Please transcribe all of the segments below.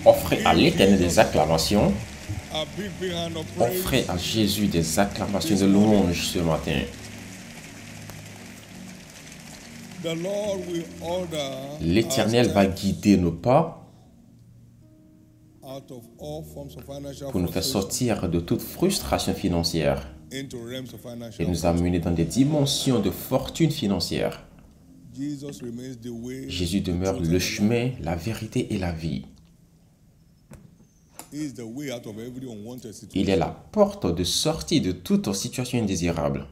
Offrez à l'Éternel des acclamations. Offrez à Jésus des acclamations de louange ce matin. L'Éternel va guider nos pas pour nous faire sortir de toute frustration financière et nous amener dans des dimensions de fortune financière. Jésus demeure le chemin, la vérité et la vie. Il est la porte de sortie de toute situation indésirable.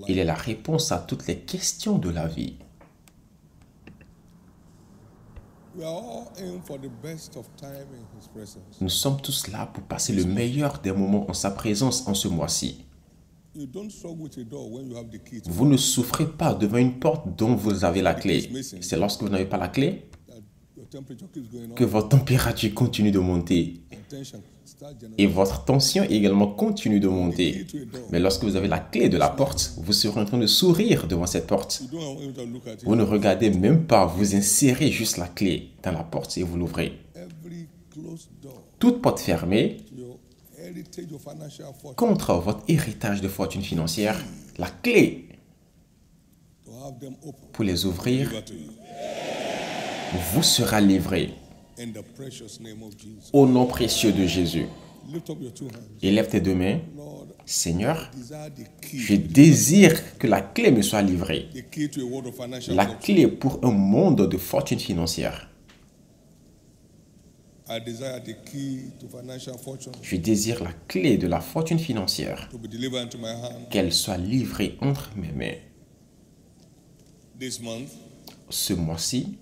Il est la réponse à toutes les questions de la vie. Nous sommes tous là pour passer le meilleur des moments en sa présence en ce mois-ci. Vous ne souffrez pas devant une porte dont vous avez la clé. C'est lorsque vous n'avez pas la clé que votre température continue de monter et votre tension également continue de monter. Mais lorsque vous avez la clé de la porte, vous serez en train de sourire devant cette porte. Vous ne regardez même pas, vous insérez juste la clé dans la porte et vous l'ouvrez. Toute porte fermée contre votre héritage de fortune financière, la clé pour les ouvrir vous sera livrée au nom précieux de Jésus. Élève tes deux mains. Seigneur, je désire que la clé me soit livrée. La clé pour un monde de fortune financière. Je désire la clé de la fortune financière, qu'elle soit livrée entre mes mains. Ce mois-ci,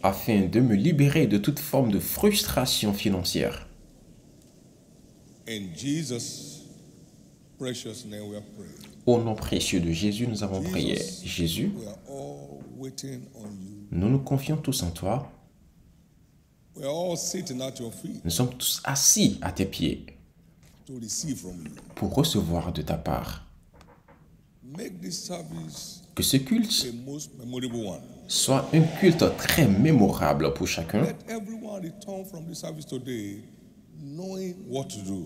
afin de me libérer de toute forme de frustration financière. Au nom précieux de Jésus, nous avons prié. Jésus, nous nous confions tous en toi. Nous sommes tous assis à tes pieds pour recevoir de ta part. Que ce culte soit un culte très mémorable pour chacun.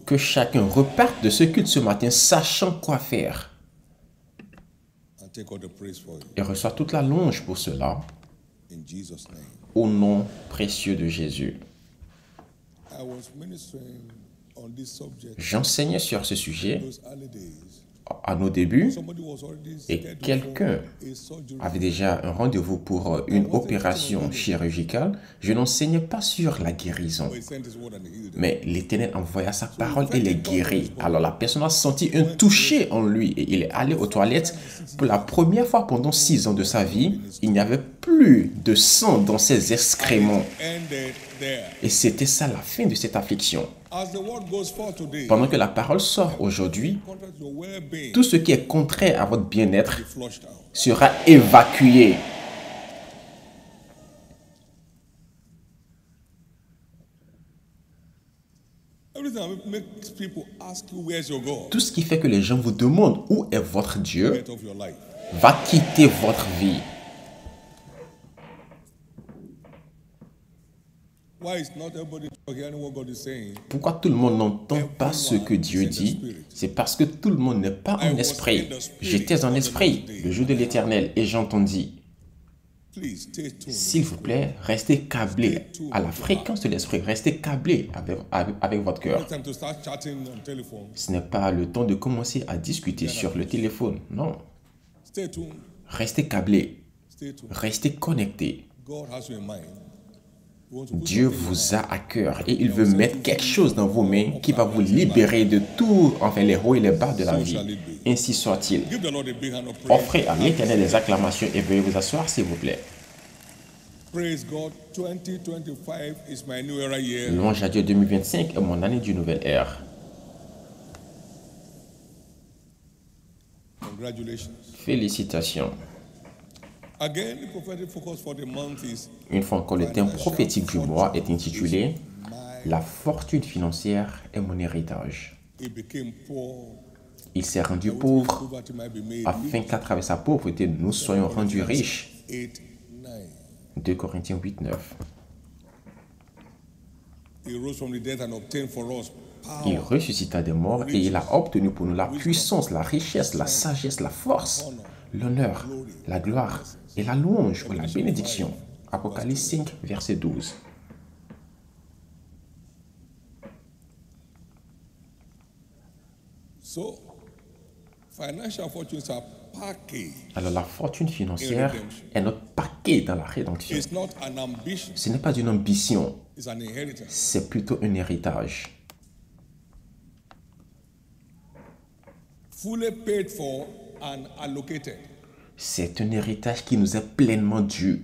Que chacun reparte de ce culte ce matin sachant quoi faire. Et reçoit toute la louange pour cela. Au nom précieux de Jésus. J'enseignais sur ce sujet à nos débuts et quelqu'un avait déjà un rendez-vous pour une opération chirurgicale. Je n'enseignais pas sur la guérison, mais l'Éternel envoya sa parole et les guérit. Alors la personne a senti un toucher en lui et il est allé aux toilettes. Pour la première fois pendant 6 ans de sa vie, il n'y avait plus de sang dans ses excréments. Et c'était ça la fin de cette affliction. Pendant que la parole sort aujourd'hui, tout ce qui est contraire à votre bien-être sera évacué. Tout ce qui fait que les gens vous demandent où est votre Dieu va quitter votre vie. Pourquoi tout le monde n'entend pas ce que Dieu dit? C'est parce que tout le monde n'est pas en esprit. J'étais en esprit le jour de l'Éternel et j'entendis. S'il vous plaît, restez câblés à la fréquence de l'esprit. Restez câblés avec votre cœur. Ce n'est pas le temps de commencer à discuter sur le téléphone. Non. Restez câblés. Restez connectés. Dieu vous a à cœur et il veut mettre quelque chose dans vos mains qui va vous libérer de tout, enfin les hauts et les bas de la vie. Ainsi soit-il. Offrez à l'Éternel des acclamations et veuillez vous asseoir s'il vous plaît. Louange à Dieu, 2025 est mon année du nouvel ère. Félicitations. Une fois encore, le thème prophétique du mois est intitulé La fortune financière est mon héritage. he became poor Il s'est rendu pauvre afin qu'à travers sa pauvreté, nous soyons rendus riches. 8, 9. 2 Corinthiens 8, 9. He rose from the dead and obtained for us Il power, ressuscita des morts et il a obtenu pour nous la puissance, la richesse, la sagesse, la force, l'honneur, la gloire et la louange ou la bénédiction. Apocalypse 5, verset 12. So, financial fortunes are packaged. Alors la fortune financière est notre paquet dans la rédemption. It's not an ambition, Ce n'est pas une ambition, it's an inheritance. c'est plutôt un héritage. Fully paid for and allocated. C'est un héritage qui nous est pleinement dû.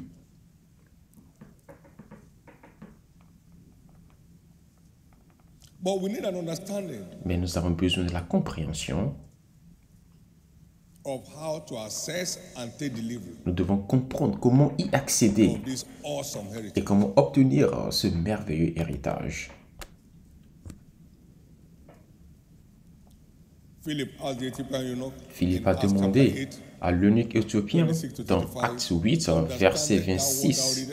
But we need an understanding Mais nous avons besoin de la compréhension. of how to access and take delivery Nous devons comprendre comment y accéder of this awesome heritage. et comment obtenir ce merveilleux héritage. Philip asked the Ethiopian eunuch Philippe in a Acts chapter demandé 8, à l'eunuque éthiopien dans Actes 8, verset 26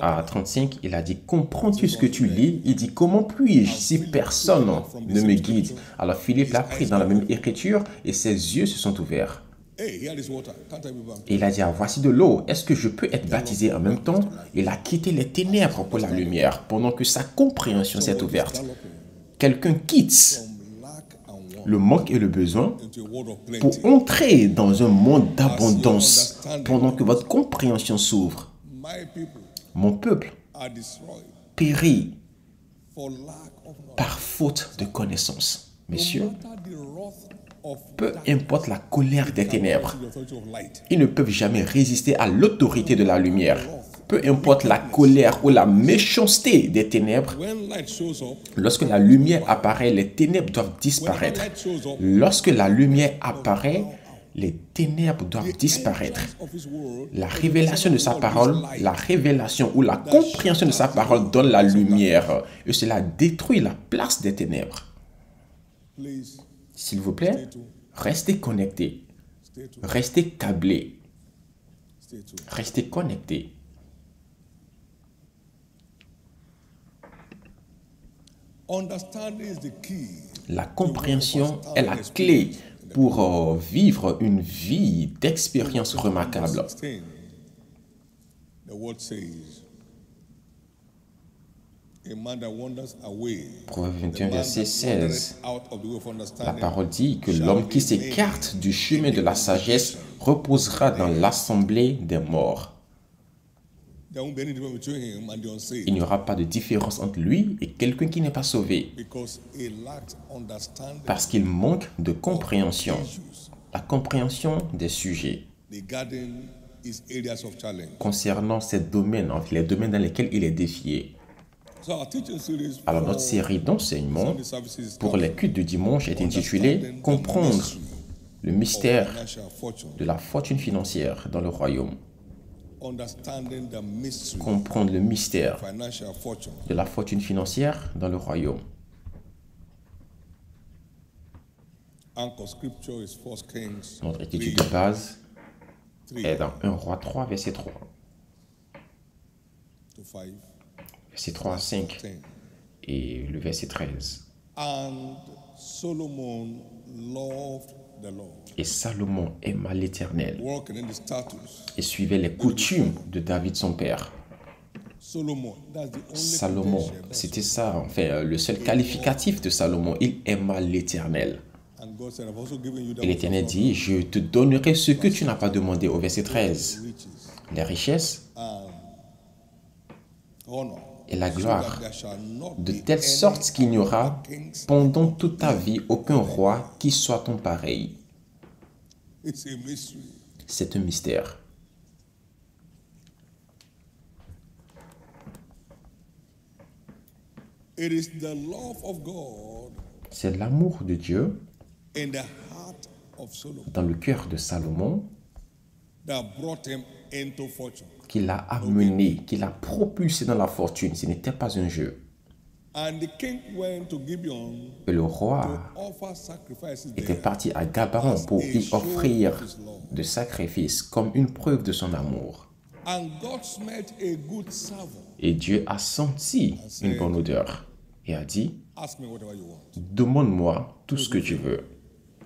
à 35, il a dit, comprends-tu ce que tu lis? Il dit, comment puis-je si personne ne me guide? Alors Philippe l'a pris dans la même écriture et ses yeux se sont ouverts. Hey, here is water. Can't I be baptized? Et il a dit, ah, voici de l'eau, est-ce que je peux être baptisé en même temps? Il a quitté les ténèbres pour la lumière pendant que sa compréhension s'est ouverte. Quelqu'un quitte Lack and want le manque et le besoin into a world of plenty. pour entrer dans un monde d'abondance pendant que votre compréhension s'ouvre. My people Mon peuple are destroyed périt for lack of knowledge. par faute de connaissance. Messieurs, No matter the wrath of peu importe la colère des ténèbres, the authority of light. ils ne peuvent jamais résister à l'autorité de la lumière. Peu importe la colère ou la méchanceté des ténèbres, When light shows up, lorsque la lumière apparaît, les ténèbres doivent when disparaître. light shows up, Lorsque la lumière apparaît, les ténèbres doivent disparaître. of his word, La révélation de sa parole, la révélation ou la compréhension de sa parole donne la lumière et cela détruit la place des ténèbres. please S'il vous plaît, restez connectés, stay tuned. restez câblés, Stay tuned. restez connectés. Understanding is the key. La compréhension est la clé pour vivre une vie d'expérience remarquable. 16, the word says, a man that wanders away, Proverbe the 21, man verset that wandereth 16. out of the way of La understanding, parole dit que l'homme qui s'écarte du chemin de la sagesse reposera dans l'assemblée des morts. there won't be any difference between him and the unsaved, Il n'y aura pas de différence entre lui et quelqu'un qui n'est pas sauvé because he lacks understanding parce qu'il manque de compréhension, issues la compréhension des sujets regarding his areas of challenge. concernant ces domaines, entre les domaines dans lesquels il est défié. So our teaching series Alors for notre série d'enseignements Sunday services pour les cultes du dimanche est intitulée « Comprendre le mystère financial fortune, de la fortune financière dans le royaume ». understanding the mystery Comprendre le mystère of financial fortune. de la fortune financière dans le royaume. Anchor scripture is 1 Kings Notre 3, étude de base 3 est dans 1 Roi 3, verset 3. to 5, Verset 3 à 5 10. et le verset 13. And Solomon loved the Lord, Et Salomon aima l'Éternel walking in the statutes. et suivait les coutumes de David son père. Solomon, that's the only Salomon, credential. c'était ça, enfin, le seul qualificatif de Salomon, il aima l'Éternel. And God said, I've also given you the Et l'Éternel dit, je te donnerai ce que tu n'as pas demandé au verset 13, riches les richesses and honor, et la so gloire, that there shall not de be telle any sorte qu'il n'y aura kings. pendant toute ta vie aucun roi qui soit ton pareil. It's a mystery. C'est un mystère. It is the love of God C'est l'amour de Dieu in the heart of Solomon dans le cœur de Salomon that brought him into fortune. qui l'a amené, qui l'a propulsé dans la fortune. Ce n'était pas un jeu. And the king went to Gibeon Et le to roi offer sacrifices était there parti à Gabaon as pour a y show offrir of his love. de sacrifices comme une preuve de son amour. And God smelt a good savour. Et Dieu a senti une bonne odeur et a dit, Ask me whatever you want. demande-moi tout ce que tu veux.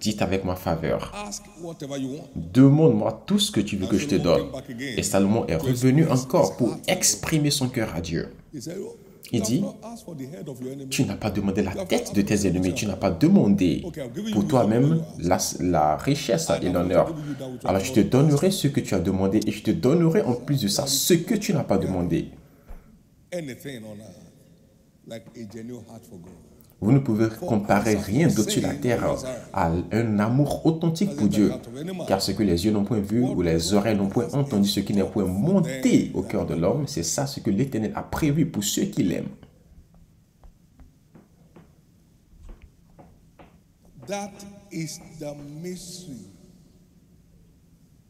Dites avec ma faveur. Ask whatever you want. Demande-moi tout ce que tu veux que je te donne. Came back again. Et Salomon est revenu encore pour exprimer son cœur à Dieu. He said, oh, Il you have dit, not asked for the head of your enemy. tu n'as pas demandé la tête de tes ennemis, tu n'as pas demandé pour toi-même la richesse et l'honneur. Alors je te donnerai ce que tu as demandé et je te donnerai en plus de ça ce que tu n'as pas demandé. Anything on earth like a genuine heart for God. Vous ne pouvez comparer rien d'au-dessus de la terre à un amour authentique pour Dieu. Car ce que les yeux n'ont point vu ou les oreilles n'ont point entendu, ce qui n'est point monté au cœur de l'homme, c'est ça ce que l'Éternel a prévu pour ceux qui l'aiment. That is the mystery.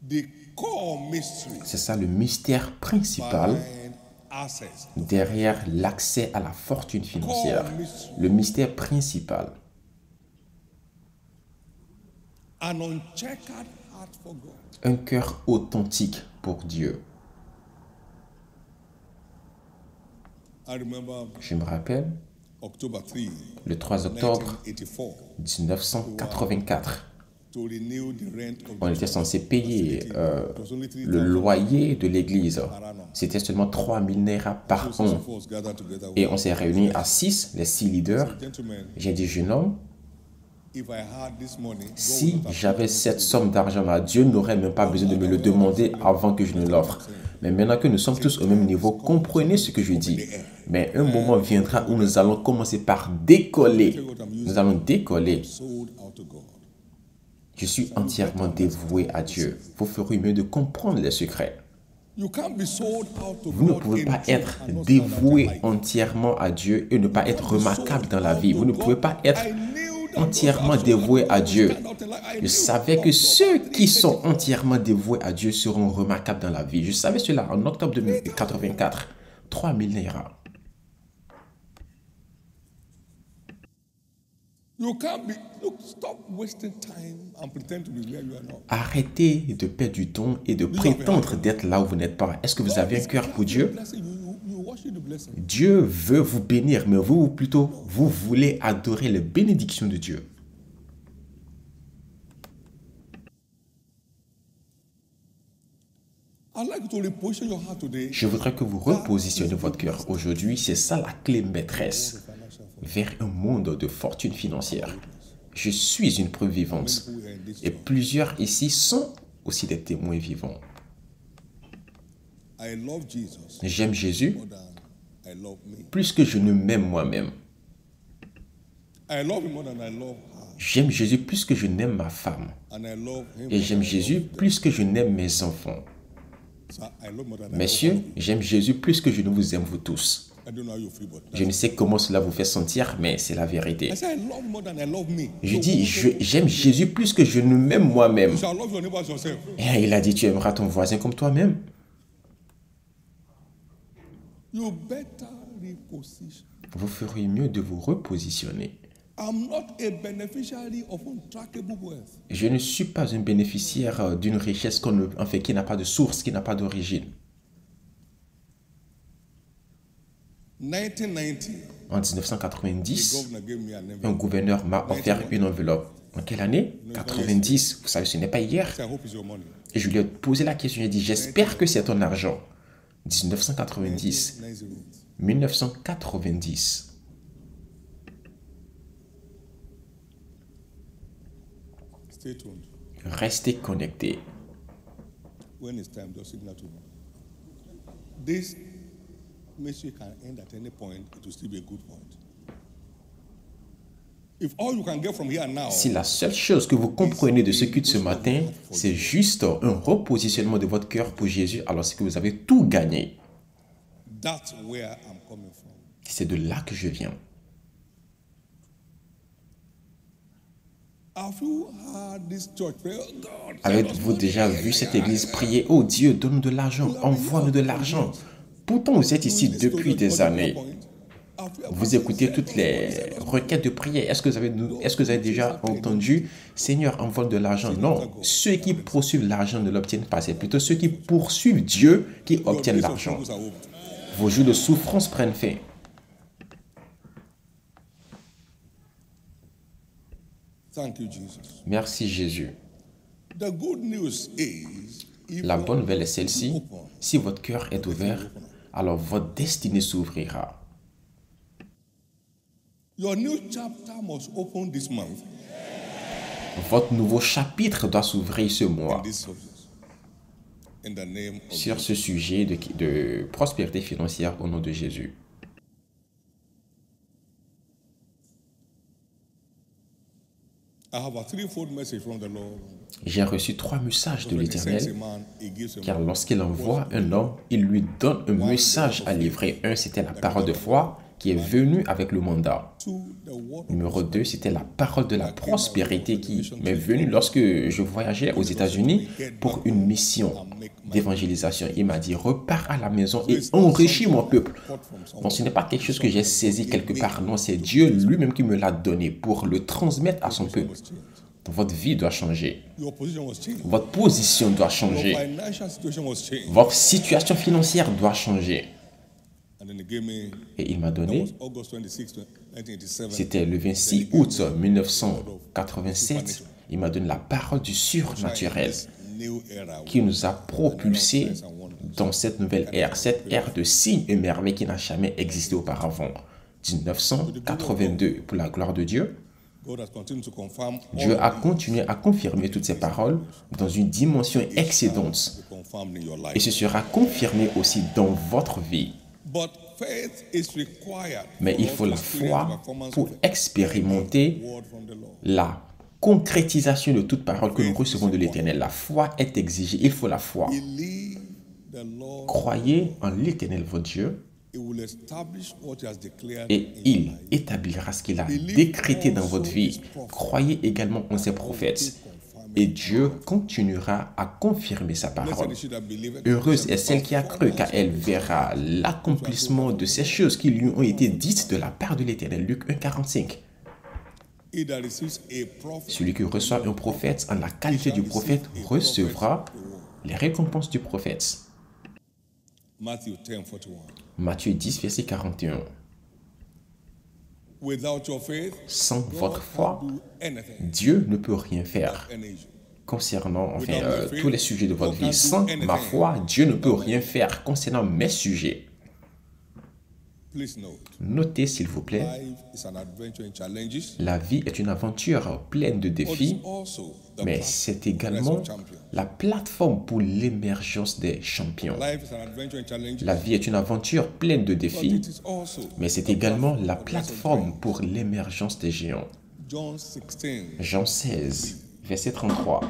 The core mystery C'est ça le mystère principal behind access. derrière l'accès à la fortune financière. Le mystère principal. An uncheckered heart for God. Un cœur authentique pour Dieu. I remember Je me rappelle, October 3, le 3 octobre 1984, 1984, to renew the rent of on the était church. censé payer It was only le 3,000 loyer de l'église. C'était seulement 3000 naira par of an. us gathered together. Et on s'est réunis à 6, les 6 leaders. Gentlemen, J'ai dit, jeune homme, if I had this money, God si would have j'avais cette somme d'argent-là, Dieu n'aurait même pas besoin de me le demander avant que je ne l'offre. Mais maintenant que nous sommes tous au même niveau, comprenez ce que je dis. Mais un moment viendra où nous allons commencer par décoller. Nous allons décoller. sold out to God. Je suis entièrement dévoué à Dieu. Vous ferez mieux de comprendre les secrets. You can't be sold out to Vous ne God pouvez in pas truth être and not stand out dévoué in life. entièrement à Dieu et ne pas être remarquable dans la vie. Vous ne pouvez pas être I knew that entièrement those dévoué à Dieu. stand out in life. I Je knew. savais que ceux qui sont entièrement dévoués à Dieu seront remarquables dans la vie. Je savais cela en octobre 2084. 3000 naira. You can't be. Look, stop wasting time and pretend to be where you are not. Arrêtez de perdre du temps et de prétendre d'être là où vous n'êtes pas. Est-ce que vous avez un cœur pour Dieu? Blessing, you worship the blessing. Dieu veut vous bénir, mais vous, plutôt, vous voulez adorer les bénédictions de Dieu. I'd like you to reposition your heart today Je voudrais que vous repositionnez votre cœur aujourd'hui. C'est ça la clé maîtresse vers un monde de fortune financière. Je suis une preuve vivante. Et plusieurs ici sont aussi des témoins vivants. I love Jesus J'aime Jésus more than I love me. plus que je ne m'aime moi-même. I love him more than I love her. J'aime Jésus plus que je n'aime ma femme. And I love him Et more j'aime than I Jésus love them. plus que je n'aime mes enfants. So I love more than I love Messieurs, her. j'aime Jésus plus que je ne vous aime vous tous. I don't know how you feel, but Je ne sais comment cela vous fait sentir, mais c'est la vérité. I say I love him more than I love me. Je dis, j'aime Jésus plus que je ne m'aime moi-même. You shall love your neighbor as yourself. Et il a dit, tu aimeras ton voisin comme toi-même. You better reposition. Vous feriez mieux de vous repositionner. I'm not a beneficiary of untrackable wealth. Je ne suis pas un bénéficiaire d'une richesse qui n'a pas de source, qui n'a pas d'origine. 1990, En the 1990, governor gave me an un envelope. gouverneur m'a offert une enveloppe. En quelle année? 90. Vous savez, ce n'est pas hier. I hope it's your money. Et je lui ai posé la question, j'ai dit, j'espère que c'est ton argent. 1990. 90. 1990. Stay tuned. Restez connectés. When it's time, just signal to me. This mystery can end at any point. It will still be a good point. If all you can get from here now Si la seule chose que vous comprenez de ce culte ce matin, c'est juste un repositionnement de votre cœur pour Jésus, alors c'est que vous avez tout gagné. that's where I'm coming from. C'est de là que je viens. Have you heard this church pray? Oh God, Avez-vous déjà vu cette église prier? Oh Dieu, donne-nous de l'argent, envoie-nous de l'argent. Pourtant, vous êtes ici depuis des années. Vous écoutez toutes les requêtes de prière. Est-ce que vous avez déjà entendu, Seigneur, envoie de l'argent? Non. Ceux qui poursuivent l'argent ne l'obtiennent pas. C'est plutôt ceux qui poursuivent Dieu qui obtiennent l'argent. Vos jours de souffrance prennent fin. Merci Jésus. La bonne nouvelle est celle-ci. Si votre cœur est ouvert, alors votre destinée s'ouvrira. Votre nouveau chapitre doit s'ouvrir ce mois sur ce sujet de prospérité financière au nom de Jésus. J'ai reçu 3 messages de l'Éternel, car lorsqu'il envoie un homme, il lui donne un message à livrer. Un, c'était la parole de foi qui est venue avec le mandat. Numéro 2, c'était la parole de la prospérité qui m'est venue lorsque je voyageais aux États-Unis pour une mission d'évangélisation. Il m'a dit, repars à la maison et enrichis mon peuple. Donc ce n'est pas quelque chose que j'ai saisi quelque part. Non, c'est Dieu lui-même qui me l'a donné pour le transmettre à son peuple. Donc, votre vie doit changer. Votre position doit changer. Votre situation financière doit changer. Et il m'a donné, c'était le 26 août 1987, il m'a donné la parole du surnaturel qui nous a propulsés dans cette nouvelle ère, cette ère de signes et merveilles qui n'a jamais existé auparavant. 1982, pour la gloire de Dieu. Dieu a continué à confirmer toutes ces paroles dans une dimension excédente. Et ce sera confirmé aussi dans votre vie. Mais il faut la foi pour expérimenter la concrétisation de toute parole que nous recevons de l'Éternel. La foi est exigée, il faut la foi. Croyez en l'Éternel, votre Dieu, et il établira ce qu'il a décrété dans votre vie. Croyez également en ses prophètes. Et Dieu continuera à confirmer sa parole. Heureuse est celle qui a cru, car elle verra l'accomplissement de ces choses qui lui ont été dites de la part de l'Éternel. Luc 1, 45. Celui qui reçoit un prophète en la qualité du prophète recevra les récompenses du prophète. Matthieu 10, verset 41. Sans votre foi, Dieu ne peut rien faire. Concernant tous les sujets de votre vie, sans ma foi, Dieu ne peut rien faire concernant mes sujets. Notez, s'il vous plaît, la vie est une aventure pleine de défis, mais c'est également la plateforme pour l'émergence des champions. La vie est une aventure pleine de défis, mais c'est également la plateforme pour l'émergence des géants. Jean 16, verset 33.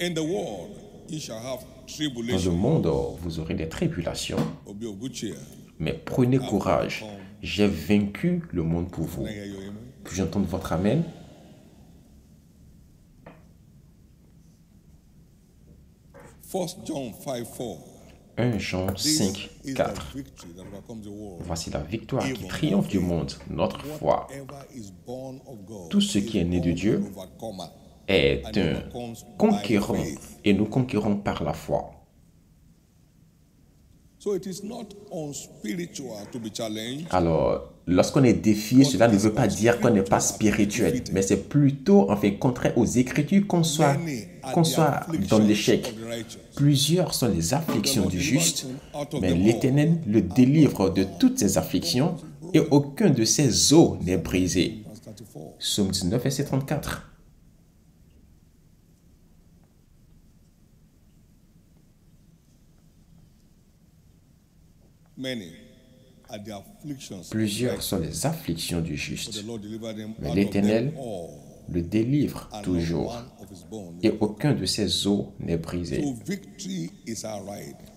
Dans le monde, vous aurez des tribulations, mais prenez courage. J'ai vaincu le monde pour vous. Puis-je entendre votre amen? « 1 Jean 5, 4. Voici la victoire qui triomphe du monde, notre foi. Tout ce qui est né de Dieu est un conquérant, et nous conquérons par la foi. » Alors, lorsqu'on est défié, cela ne veut pas dire qu'on n'est pas spirituel, mais c'est plutôt en fait contraire aux Écritures qu'on soit dans l'échec. Plusieurs sont les afflictions du juste, mais l'Éternel le délivre de toutes ses afflictions et aucun de ses os n'est brisé. Psaume 19, verset 34. Plusieurs sont les afflictions du juste, mais l'Éternel le délivre toujours, et aucun de ses os n'est brisé.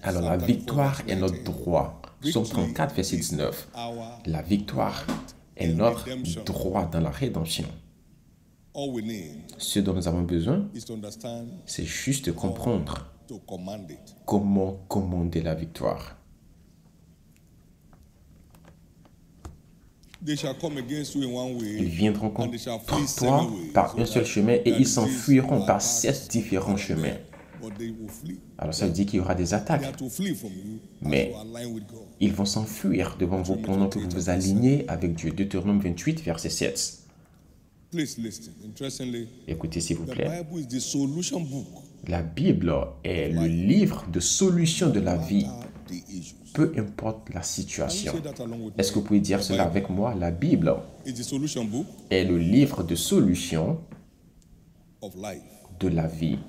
Alors la victoire est notre droit. Psaume 34, verset 19. La victoire est notre droit dans la rédemption. All we need Ce dont nous avons besoin, is to understand c'est juste de comprendre to command it. comment commander la victoire. They shall come against you in one way, Ils viendront and contre they shall flee toi 7 ways. par un seul chemin et ils s'enfuiront par 7 différents chemins. But they will flee. Alors ça veut dire qu'il y aura des They attaques, have to flee from you mais as you align with God. ils vont s'enfuir devant vous pendant que vous vous alignez avec Dieu. Deutéronome 28, verset 7. Please listen. Interestingly, Écoutez s'il vous the plaît. Bible is the solution book. La Bible est le livre de solution de la vie, The issues. peu importe la Can you situation. say that along with Est-ce que me? vous pouvez dire cela avec moi? La Bible It's the solution book est le livre de solution of life, de la vie,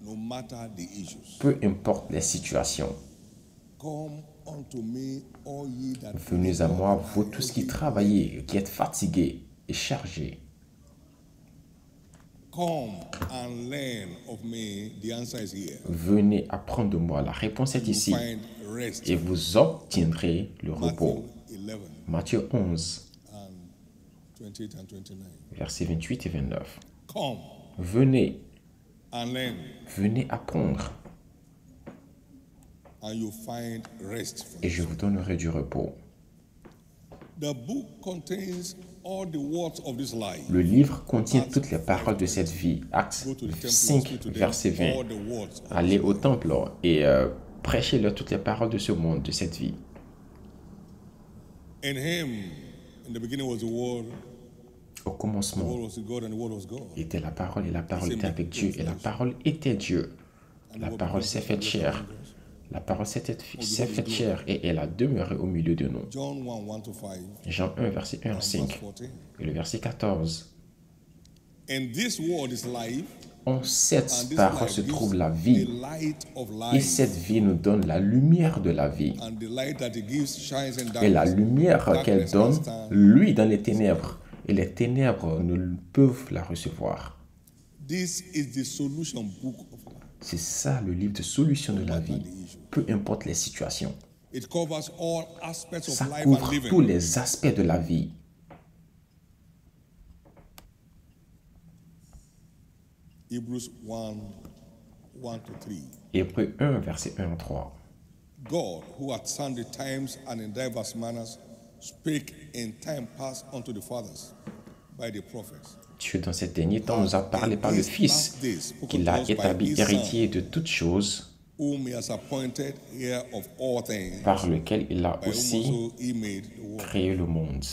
no matter the issues. peu importe les situations. Come unto me, all ye that Venez à moi, vous tous qui travaillez, qui êtes fatigués et chargés. come and learn of me. The answer is here. Venez apprendre de moi. La réponse est ici. Find rest. Et vous obtiendrez le repos. Matthew 11 Matthieu 11, and 28 and 29. versets 28 et 29. Come Venez, and learn, venez apprendre and you find rest. For et je vous donnerai du repos. The book contains all the words of this life. Le livre contient toutes les paroles de cette vie. Actes 5, verset 20. All the words. Allez au temple et prêchez-leur toutes les paroles de ce monde, de cette vie. In him, in the beginning was the word. Au The commencement word was God, and the word was God. était la parole et la parole était avec Dieu et la parole était Dieu. La parole s'est faite chair. La parole s'est faite chair et elle a demeuré au milieu de nous. John 1, 1 to 5. Jean 1, verset 1 à Verse 5 14. et le verset 14. And this word is life, En and cette this parole life se gives trouve la the vie light of et life, cette vie nous donne la lumière de la vie. and the light that it gives shines in Et la darkness. lumière qu'elle Darkness donne, can't stand. lui, dans les ténèbres. Et les ténèbres ne peuvent la recevoir. This is the solution book of life. C'est ça le livre de solution de la vie, peu importe les situations. It covers all aspects of Ça life couvre and living. tous les aspects de la vie. Hebrews 1, 1 to 3. Hébreux 1, verset 1 à 3. God, who at sundry times and in diverse manners spake in time past unto the fathers by the prophets, Dieu, dans ces derniers temps, nous a parlé par le Fils, qu'il a établi héritier de toutes choses, whom he has appointed heir of all things, par lequel il a by whom aussi also he made the world, créé le monde,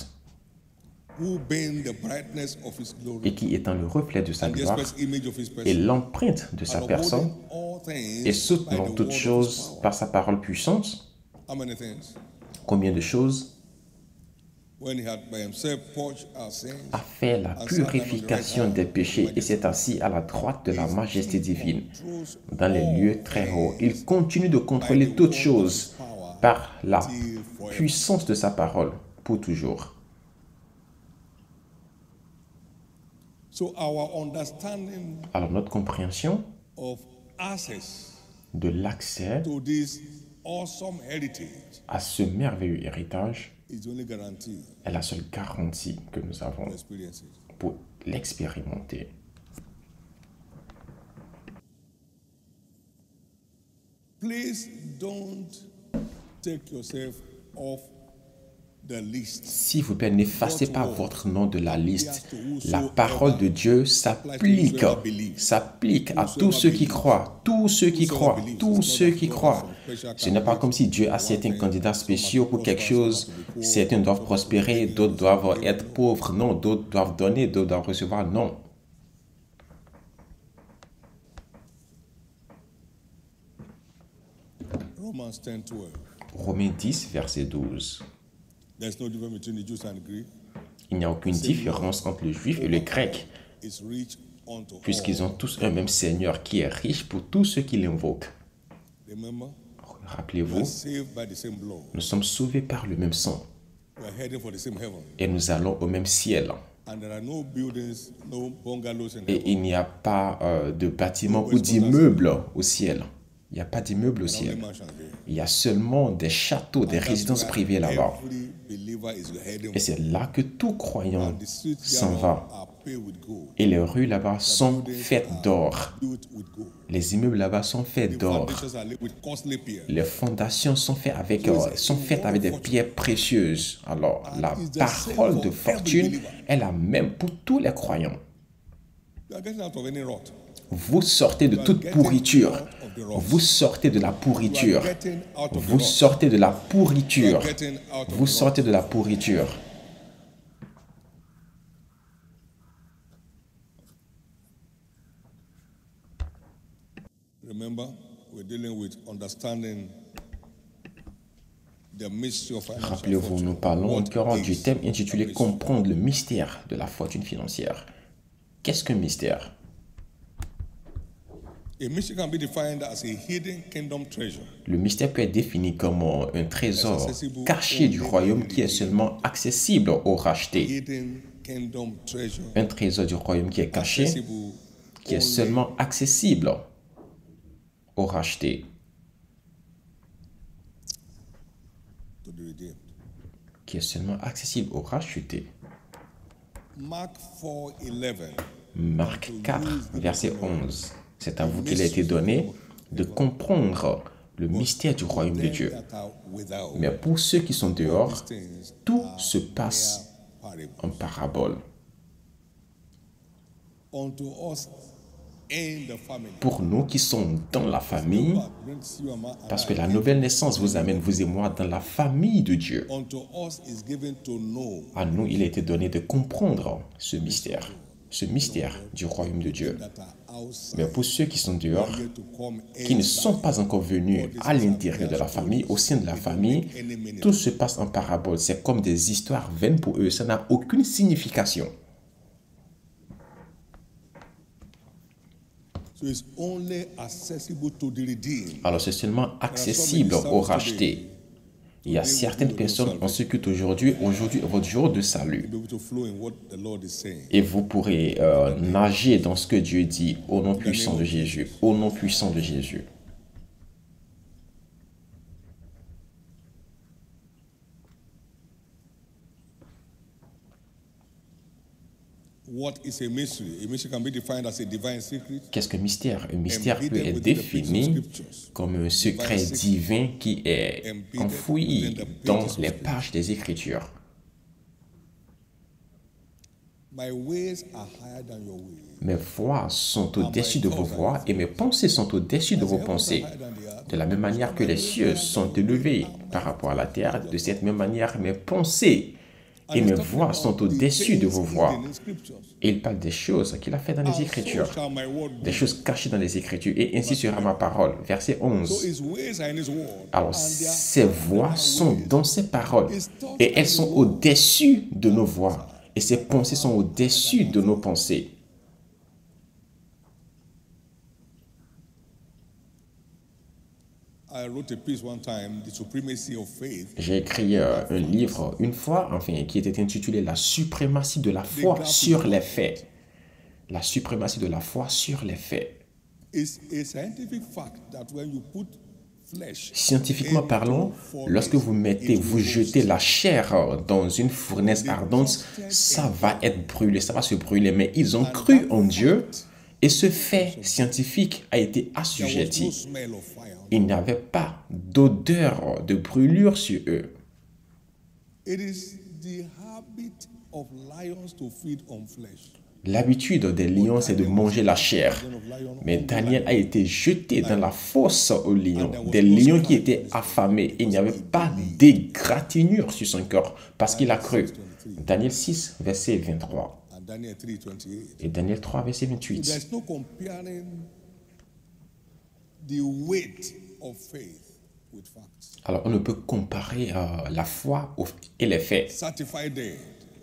who being the brightness of his et glory qui est dans le reflet de sa and the gloire express image of his et person, l'empreinte de sa and personne, upholding all things et by soutenant the toutes word of his choses power. par sa parole puissante. How many things? Combien de choses? When he had by himself purged our sins, A fait la purification des péchés et s'est assis à la droite de la majesté divine, dans les lieux très hauts. Il continue de contrôler toutes choses par la puissance de sa parole pour toujours. so our understanding Alors notre compréhension of access de l'accès to this awesome heritage à ce merveilleux héritage is the only guarantee est la seule garantie que nous avons to experience it. pour l'expérimenter. Please don't take yourself off the list. S'il vous plaît, n'effacez pas votre nom de la liste. La parole de Dieu s'applique à tous ceux qui croient, tous ceux qui croient, tous ceux qui croient. Ce n'est pas comme si Dieu a certains candidats spéciaux pour quelque chose. Certains doivent prospérer, d'autres doivent être pauvres. Non, d'autres doivent donner, d'autres doivent recevoir. Non. Romans 10, 12. Romains 10, verset 12. There's no difference between the Jews and the Greek. Il n'y a aucune différence entre le juif et le grec, It's rich unto puisqu'ils all. ont tous un même Seigneur qui est riche pour tous ceux qui l'invoquent. Remember, we Rappelez-vous, are saved by the same blood. nous sommes sauvés par le même sang We are heading for the same heaven. et nous allons au même ciel. And there are no buildings, no bungalows in Et heaven. il n'y a pas de bâtiments ou d'immeubles au ciel. Il n'y a pas d'immeubles au Only ciel. mansions there. Il y a seulement des châteaux, des résidences privées là-bas. Every believer is heading Et c'est là que tout croyant the streets s'en thereof va. are Et les rues là-bas sont faites d'or. Les immeubles là-bas sont faits d'or. Les fondations sont faites avec des pierres précieuses. Alors, la parole de fortune est la même pour tous les croyants. Vous sortez de toute pourriture. Vous sortez de la pourriture. Vous sortez de la pourriture. Vous sortez de la pourriture. Rappelez-vous, nous parlons encore du thème intitulé « Comprendre le mystère de la fortune financière ». Qu'est-ce qu'un mystère? Le mystère peut être défini comme un trésor caché du royaume qui est seulement accessible aux rachetés. Un trésor du royaume qui est caché, qui est seulement accessible aux rachetés. Qui est seulement accessible aux rachetés. Marc 4, verset 11. C'est à vous qu'il a été donné de comprendre le mystère du royaume de Dieu. Mais pour ceux qui sont dehors, tout se passe en parabole. Pour nous qui sommes dans la famille, parce que la nouvelle naissance vous amène, vous et moi, dans la famille de Dieu. À nous, il a été donné de comprendre ce mystère du royaume de Dieu. Mais pour ceux qui sont dehors, qui ne sont pas encore venus à l'intérieur de la famille, au sein de la famille, tout se passe en parabole. C'est comme des histoires vaines pour eux. Ça n'a aucune signification. Alors c'est seulement accessible aux rachetés. Il y a certaines personnes en ce culte aujourd'hui est votre jour de salut. Et vous pourrez nager dans ce que Dieu dit au nom puissant de Jésus. Au nom puissant de Jésus. Qu'est-ce qu'un mystère? Un mystère peut être défini comme un secret divin qui est enfoui dans les pages des Écritures. Mes voies sont au-dessus de vos voies et mes pensées sont au-dessus de vos pensées. De la même manière que les cieux sont élevés par rapport à la terre, de cette même manière mes pensées et mes voix sont au-dessus de vos voix. Et il parle des choses qu'il a fait dans les Écritures, des choses cachées dans les Écritures, et ainsi sera ma parole. Verset 11. Alors, ces voix sont dans ces paroles, et elles sont au-dessus de nos voix, et ces pensées sont au-dessus de nos pensées. J'ai écrit un livre une fois, qui était intitulé « La suprématie de la foi sur les faits ». La suprématie de la foi sur les faits. Scientifiquement parlant, lorsque vous jetez la chair dans une fournaise ardente, ça va être brûlé, ça va se brûler. Mais ils ont cru en Dieu et ce fait scientifique a été assujetti. Il n'y avait pas d'odeur de brûlure sur eux. L'habitude des lions, c'est de manger la chair. Mais Daniel a été jeté dans la fosse aux lions. Des lions qui étaient affamés. Il n'y avait pas d'égratignure sur son corps parce qu'il a cru. Daniel 6, verset 23. Et Daniel 3, verset 28. Alors, on ne peut comparer la foi et les faits.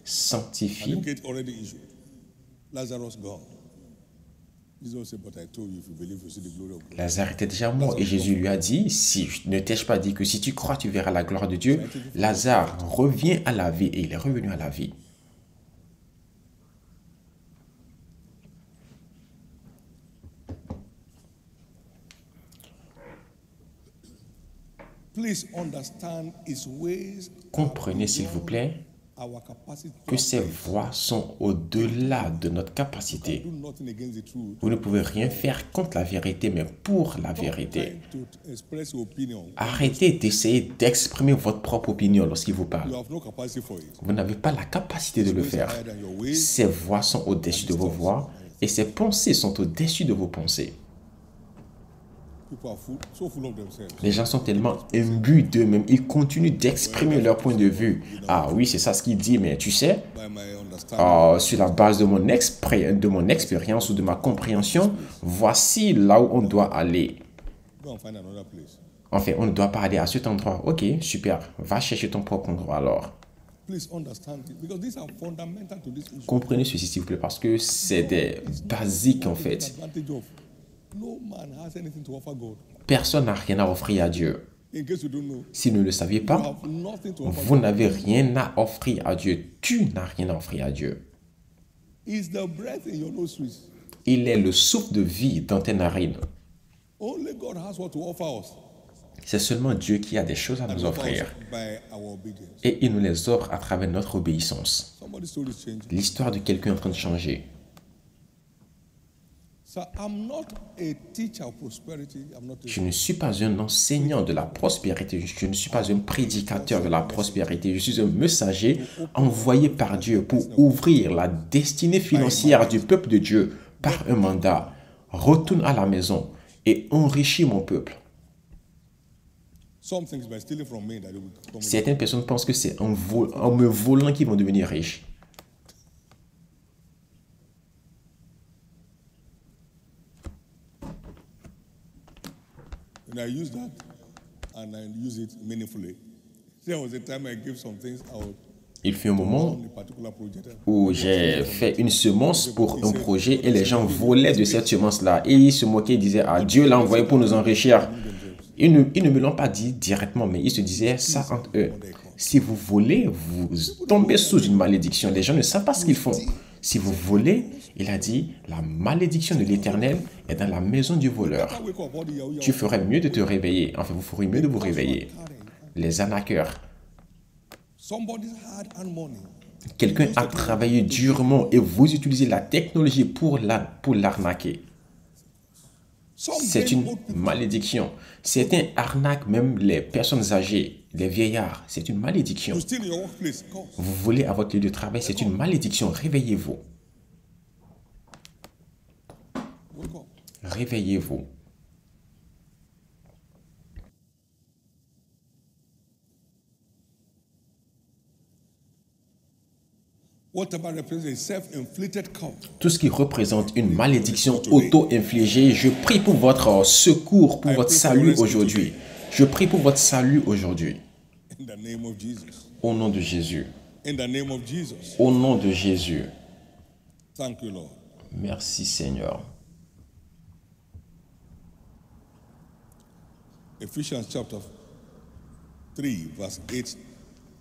Sanctifie. Lazare était déjà mort et Jésus lui a dit, ne t'ai-je pas dit que si tu crois, tu verras la gloire de Dieu? Lazare revient à la vie et il est revenu à la vie. Comprenez, s'il vous plaît, que ces voix sont au-delà de notre capacité. Vous ne pouvez rien faire contre la vérité, mais pour la vérité. Arrêtez d'essayer d'exprimer votre propre opinion lorsqu'il vous parle. Vous n'avez pas la capacité de le faire. Ces voix sont au-dessus de vos voix et ces pensées sont au-dessus de vos pensées. Les gens sont tellement imbus d'eux-mêmes, ils continuent d'exprimer leur point de vue. Ah oui, c'est ça ce qu'il dit, mais tu sais, sur la base de mon expérience ou de ma compréhension, voici là où on doit aller. Enfin, on ne doit pas aller à cet endroit. Ok, super, va chercher ton propre endroit alors. Comprenez ceci s'il vous plaît, parce que c'est des basiques en fait. Personne n'a rien à offrir à Dieu. Si vous ne le saviez pas, vous n'avez rien à offrir à Dieu. Tu n'as rien à offrir à Dieu. Il est le souffle de vie dans tes narines. C'est seulement Dieu qui a des choses à nous offrir. Et il nous les offre à travers notre obéissance. L'histoire de quelqu'un est en train de changer. Je ne suis pas un enseignant de la prospérité, je ne suis pas un prédicateur de la prospérité, je suis un messager envoyé par Dieu pour ouvrir la destinée financière du peuple de Dieu par un mandat. Retourne à la maison et enrichis mon peuple. Certaines personnes pensent que c'est en me volant qu'ils vont devenir riches. And I use that and I use it meaningfully. There was a time I gave some things out. Il fut un moment où j'ai fait une semence pour un projet et les gens volaient de cette semence-là. Et ils se moquaient, ils disaient, ah, Dieu l'a envoyé pour nous enrichir. Ils ne me l'ont pas dit directement, mais ils se disaient ça entre eux. Si vous volez, vous tombez sous une malédiction. Les gens ne savent pas ce qu'ils font. Si vous volez, il a dit, la malédiction de l'Éternel est dans la maison du voleur. Tu ferais mieux de te réveiller. Enfin, vous feriez mieux de vous réveiller. Les arnaqueurs. Quelqu'un a travaillé durement et vous utilisez la technologie pour l'arnaquer. C'est une malédiction. Certains arnaquent même les personnes âgées, les vieillards. C'est une malédiction. Vous volez à votre lieu de travail, c'est une malédiction. Réveillez-vous. Réveillez-vous. Tout ce qui représente une malédiction auto-infligée, je prie pour votre secours, pour votre salut aujourd'hui. Je prie pour votre salut aujourd'hui. Au nom de Jésus. Au nom de Jésus. Merci Seigneur. Ephesians chapter 3, verse 8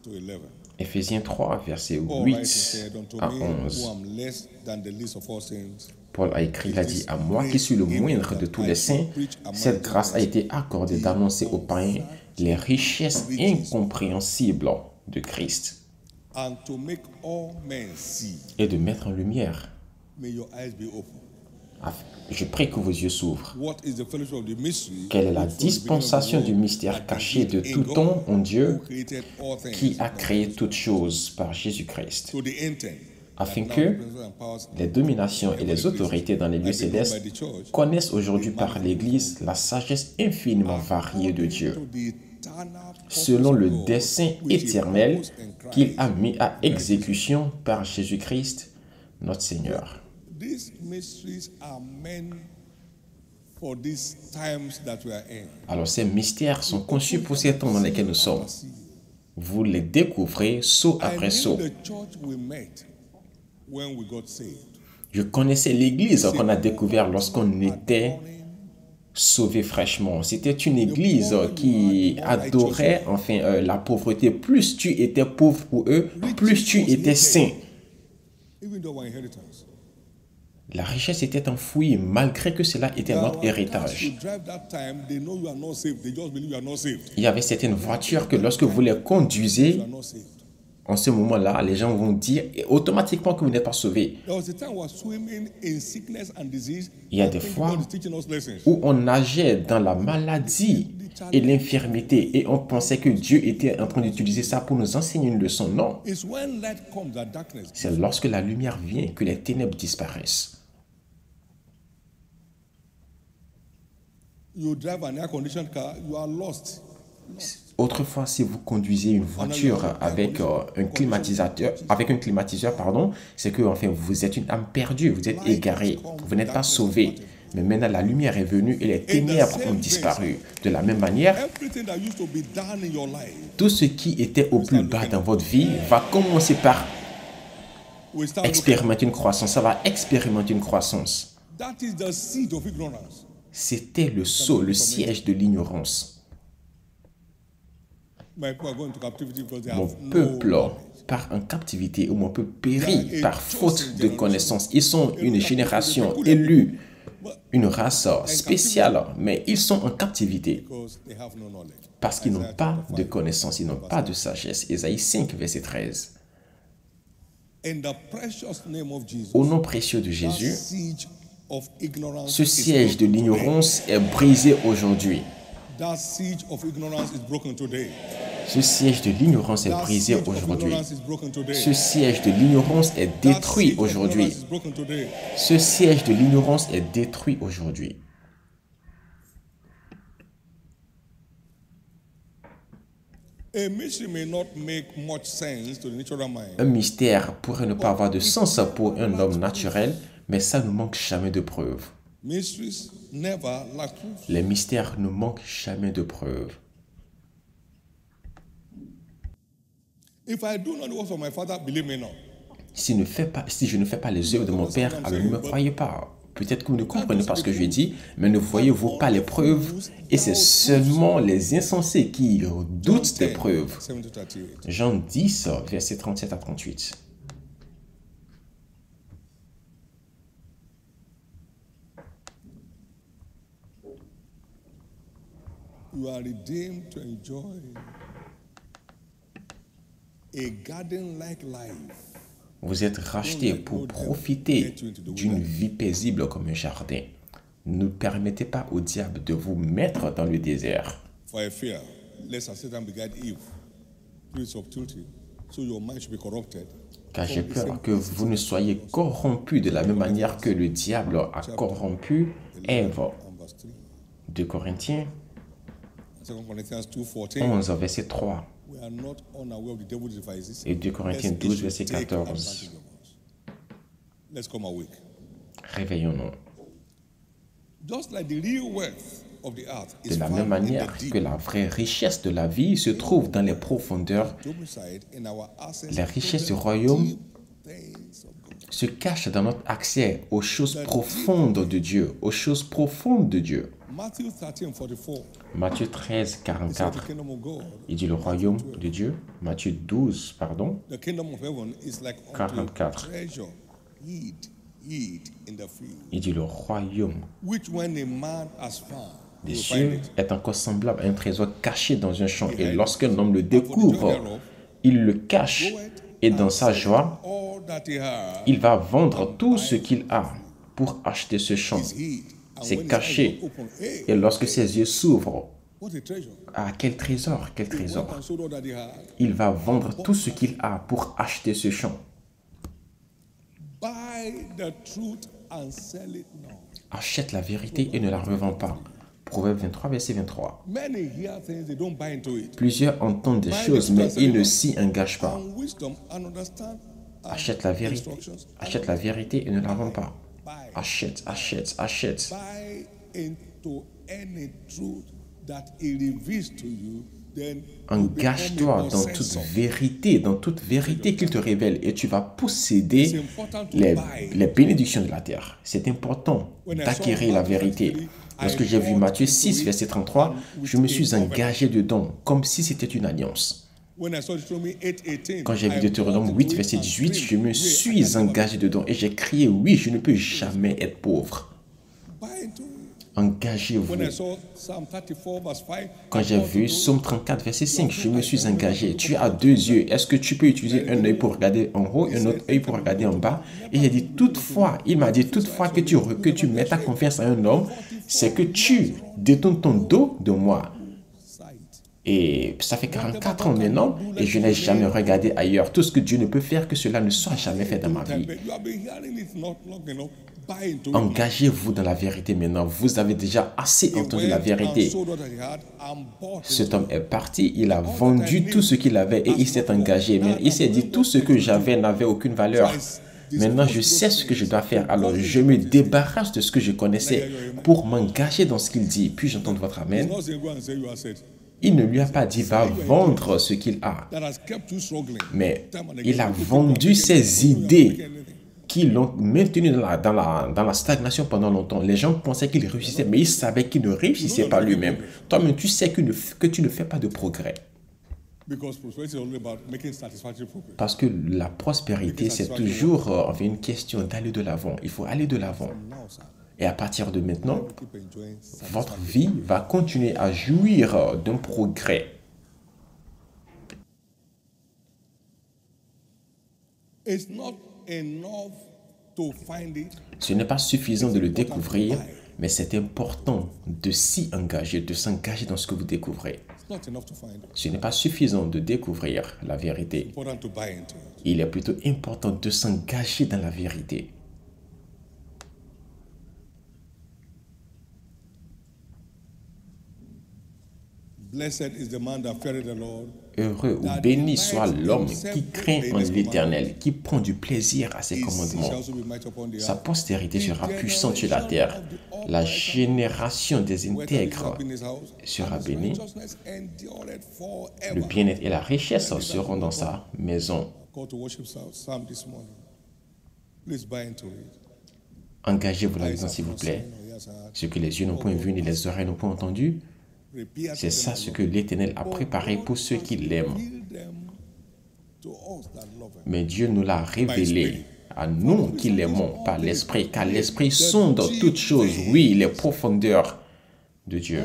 to 11. Éphésiens 3, versets 8 à 11. Paul a écrit, il a dit, « À moi qui suis le moindre de tous les saints, cette grâce a été accordée d'annoncer aux païens les richesses incompréhensibles de Christ et de mettre en lumière. Je prie que vos yeux s'ouvrent. Quelle est la dispensation du mystère caché de tout temps en Dieu qui a créé toutes choses par Jésus-Christ, afin que les dominations et les autorités dans les lieux célestes connaissent aujourd'hui par l'Église la sagesse infiniment variée de Dieu, selon le dessein éternel qu'il a mis à exécution par Jésus-Christ, notre Seigneur. » Alors ces mystères sont conçus pour ces temps dans lesquels nous sommes. Vous les découvrez saut après saut. Je connaissais l'église qu'on a découvert lorsqu'on était sauvé fraîchement. C'était une église qui adorait la pauvreté. Plus tu étais pauvre pour eux, plus tu étais saint. La richesse était enfouie malgré que cela était notre héritage. Il y avait certaines voitures que lorsque vous les conduisez, En ce moment-là, les gens vont dire automatiquement que vous n'êtes pas sauvé. Il y a des fois où on nageait dans la maladie et l'infirmité et on pensait que Dieu était en train d'utiliser ça pour nous enseigner une leçon. Non. C'est lorsque la lumière vient que les ténèbres disparaissent. Autrefois, si vous conduisez une voiture avec un climatiseur, c'est que enfin, vous êtes une âme perdue, vous êtes égaré, vous n'êtes pas sauvé. Mais maintenant, la lumière est venue et les ténèbres ont disparu. De la même manière, tout ce qui était au plus bas dans votre vie va commencer par expérimenter une croissance. Ça va expérimenter une croissance. C'était le sceau, le siège de l'ignorance. Mon peuple part en captivité ou mon peuple périt par faute de connaissance. Ils sont une génération élue, une race spéciale, mais ils sont en captivité parce qu'ils n'ont pas de connaissance, ils n'ont pas de sagesse. Ésaïe 5, verset 13. Au nom précieux de Jésus, ce siège de l'ignorance est brisé aujourd'hui. Ce siège de l'ignorance est brisé aujourd'hui. Ce siège de l'ignorance est détruit aujourd'hui. Ce siège de l'ignorance est détruit aujourd'hui. Un mystère pourrait ne pas avoir de sens pour un homme naturel, mais ça ne manque jamais de preuves. Les mystères ne manquent jamais de preuves. Si je ne fais pas les œuvres de mon Père, alors ne me croyez pas. Peut-être que vous ne comprenez pas ce que je dis, mais ne voyez-vous pas les preuves? Et c'est seulement les insensés qui doutent des preuves. Jean 10, versets 37 à 38. You are redeemed to enjoy a garden-like life. Vous êtes rachetés pour profiter d'une vie paisible comme un jardin. Ne permettez pas au diable de vous mettre dans le désert. For I fear, lest as Satan begat Eve through his subtlety, so your mind should be corrupted. Car j'ai peur que vous ne soyez corrompus de la même manière que le diable a corrompu Ève. 2 Corinthiens 11, verset 3. Et 2 Corinthiens 12, verset 14. Réveillons-nous. De la même manière que la vraie richesse de la vie se trouve dans les profondeurs, la richesse du royaume se cache dans notre accès aux choses profondes de Dieu, aux choses profondes de Dieu. Matthieu 13, 44. Il dit le royaume de Dieu. Matthieu 12, pardon. 44. Il dit le royaume des cieux est encore semblable à un trésor caché dans un champ. Et lorsqu'un homme le découvre, il le cache. Et dans sa joie, il va vendre tout ce qu'il a pour acheter ce champ. C'est caché. Et lorsque ses yeux s'ouvrent, ah, quel trésor, quel trésor. Il va vendre tout ce qu'il a pour acheter ce champ. Achète la vérité et ne la revends pas. Proverbe 23, verset 23. Plusieurs entendent des choses, mais ils ne s'y engagent pas. Achète la vérité et ne la vends pas. Achète, achète, achète. Engage-toi dans toute vérité qu'il te révèle et tu vas posséder les bénédictions de la terre. C'est important d'acquérir la vérité. Lorsque j'ai vu Matthieu 6, verset 33, je me suis engagé dedans comme si c'était une alliance. Quand j'ai vu Deutéronome 8, verset 18, je me suis engagé dedans et j'ai crié, oui, je ne peux jamais être pauvre. Engagez-vous. When I saw Psalm 34 verse 5, Quand j'ai vu Psaume 34, verset 5, je me suis engagé. Tu as deux yeux. Est-ce que tu peux utiliser un œil pour regarder en haut et un autre œil pour regarder en bas? Et il dit, toutefois, il m'a dit, toutefois que tu mets ta confiance à un homme, c'est que tu détournes ton dos de moi. Et ça fait 44 ans maintenant et je n'ai jamais regardé ailleurs. Tout ce que Dieu ne peut faire, que cela ne soit jamais fait dans ma vie. Engagez-vous dans la vérité maintenant. Vous avez déjà assez entendu la vérité. Cet homme est parti, il a vendu tout ce qu'il avait et il s'est engagé. Mais il s'est dit, tout ce que j'avais n'avait aucune valeur. Maintenant, je sais ce que je dois faire. Alors, je me débarrasse de ce que je connaissais pour m'engager dans ce qu'il dit. Puis j'entends votre amen. Il ne lui a pas dit, va vendre ce qu'il a. Mais il a vendu ses idées qui l'ont maintenu dans la stagnation pendant longtemps. Les gens pensaient qu'il réussissait, mais il savait qu'il ne réussissait pas lui-même. Toi-même, tu sais que tu ne fais pas de progrès. Parce que la prospérité, c'est toujours une question d'aller de l'avant. Il faut aller de l'avant. Et à partir de maintenant, votre vie va continuer à jouir d'un progrès. Ce n'est pas suffisant de le découvrir, mais c'est important de s'y engager, de s'engager dans ce que vous découvrez. Ce n'est pas suffisant de découvrir la vérité. Il est plutôt important de s'engager dans la vérité. Heureux ou béni soit l'homme qui craint en l'Éternel, qui prend du plaisir à ses commandements. Sa postérité sera puissante sur la terre. La génération des intègres sera bénie. Le bien-être et la richesse seront dans sa maison. Engagez-vous là-dedans, s'il vous plaît. Ce que les yeux n'ont point vu, ni les oreilles n'ont point entendu, c'est ça ce que l'Éternel a préparé pour ceux qui l'aiment. Mais Dieu nous l'a révélé à nous qui l'aimons par l'Esprit, car l'Esprit sonde toutes choses, oui, les profondeurs de Dieu.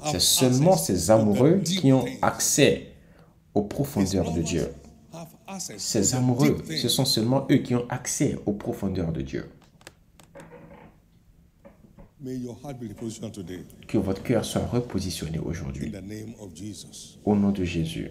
C'est seulement ces amoureux qui ont accès aux profondeurs de Dieu. Ces amoureux, ce sont seulement eux qui ont accès aux profondeurs de Dieu. Que votre cœur soit repositionné aujourd'hui. Au nom de Jésus.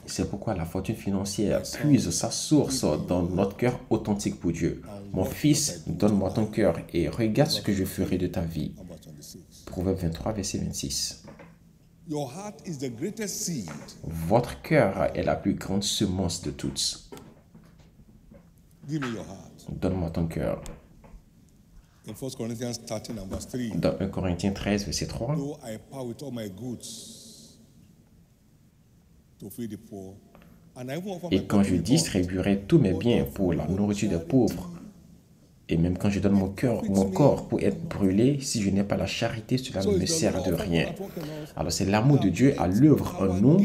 C'est pourquoi la fortune financière puise sa source dans notre cœur authentique pour Dieu. Mon fils, donne-moi ton cœur et regarde ce que je ferai de ta vie. Proverbe 23, verset 26. Votre cœur est la plus grande semence de toutes. Donne-moi ton cœur. Dans 1 Corinthiens 13, verset 3. Et quand je distribuerai tous mes biens pour la nourriture des pauvres, et même quand je donne mon corps pour être brûlé, si je n'ai pas la charité, cela ne me sert de rien. Alors c'est l'amour de Dieu à l'œuvre en nous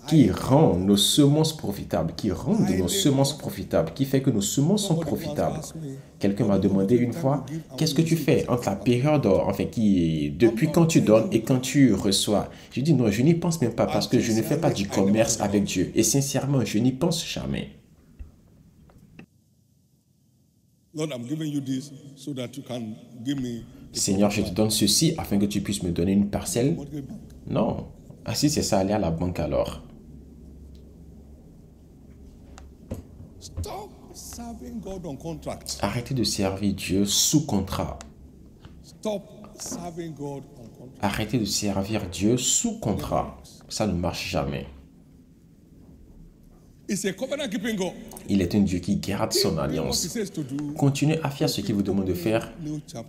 qui rend nos semences profitables, qui rend de nos semences profitables, qui fait que nos semences sont profitables. Quelqu'un m'a demandé une fois, qu'est-ce que tu fais entre la période, depuis quand tu donnes et quand tu reçois? Je dis non, je n'y pense même pas parce que je ne fais pas du commerce avec Dieu. Et sincèrement, je n'y pense jamais. Seigneur, je te donne ceci afin que tu puisses me donner une parcelle. Non. Ah si c'est ça, allez à la banque alors. Arrêtez de servir Dieu sous contrat. Arrêtez de servir Dieu sous contrat. Ça ne marche jamais. It's a covenant-keeping God. Il est un Dieu qui garde son alliance. Continuez à faire ce qu'il vous demande de faire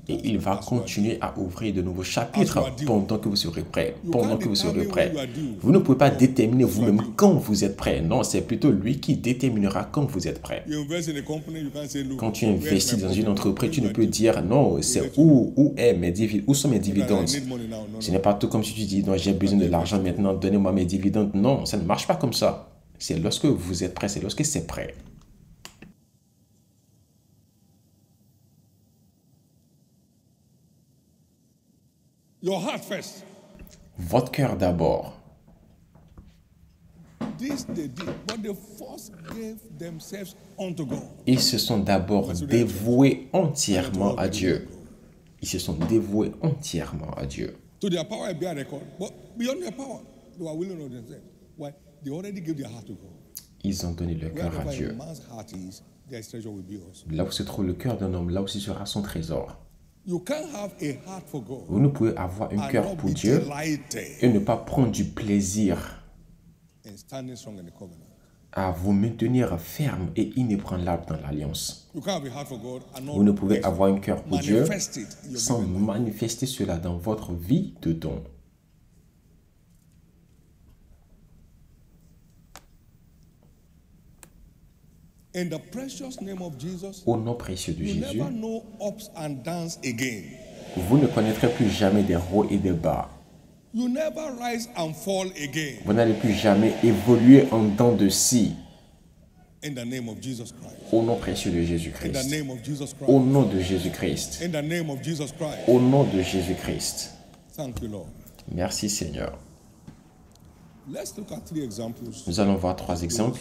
et il va continuer à ouvrir de nouveaux chapitres pendant que vous serez prêt. Pendant que vous serez prêt. Vous ne pouvez pas déterminer vous-même quand vous êtes prêt. Non, c'est plutôt lui qui déterminera quand vous êtes prêt. Quand tu investis dans une entreprise, tu ne peux dire non, c'est où sont mes dividendes. Ce n'est pas tout comme si tu dis non, j'ai besoin de l'argent maintenant, donnez-moi mes dividendes. Non, ça ne marche pas comme ça. C'est lorsque vous êtes prêt, c'est lorsque c'est prêt. Your heart first. Votre cœur d'abord. This they did, but they first gave themselves unto God. Ils se sont d'abord dévoués entièrement à Dieu. Ils se sont dévoués entièrement à Dieu. To their power be a record, but beyond their power, they were willing of themselves. Why? They already gave their heart to God. Ils ont donné leur cœur à Dieu. Là où se trouve le cœur d'un homme, là aussi sera son trésor. Vous ne pouvez avoir un cœur pour Dieu et ne pas prendre du plaisir à vous maintenir ferme et inébranlable dans l'alliance. Vous ne pouvez avoir un cœur pour Dieu sans manifester cela dans votre vie de don. In the precious name of Jesus, au nom précieux de Jésus, never know ups and downs again. Vous ne connaîtrez plus jamais des hauts et des bas. You never rise and fall again. Vous n'allez plus jamais évoluer en dents de scie. In the name of Jesus Christ. Au nom précieux de Jésus-Christ. In the name of Jesus Christ. Au nom de Jésus-Christ. In the name of Jesus Christ. Au nom de Jésus-Christ. Thank you, Lord. Merci Seigneur. Let's look at 3 examples. Nous allons voir 3 exemples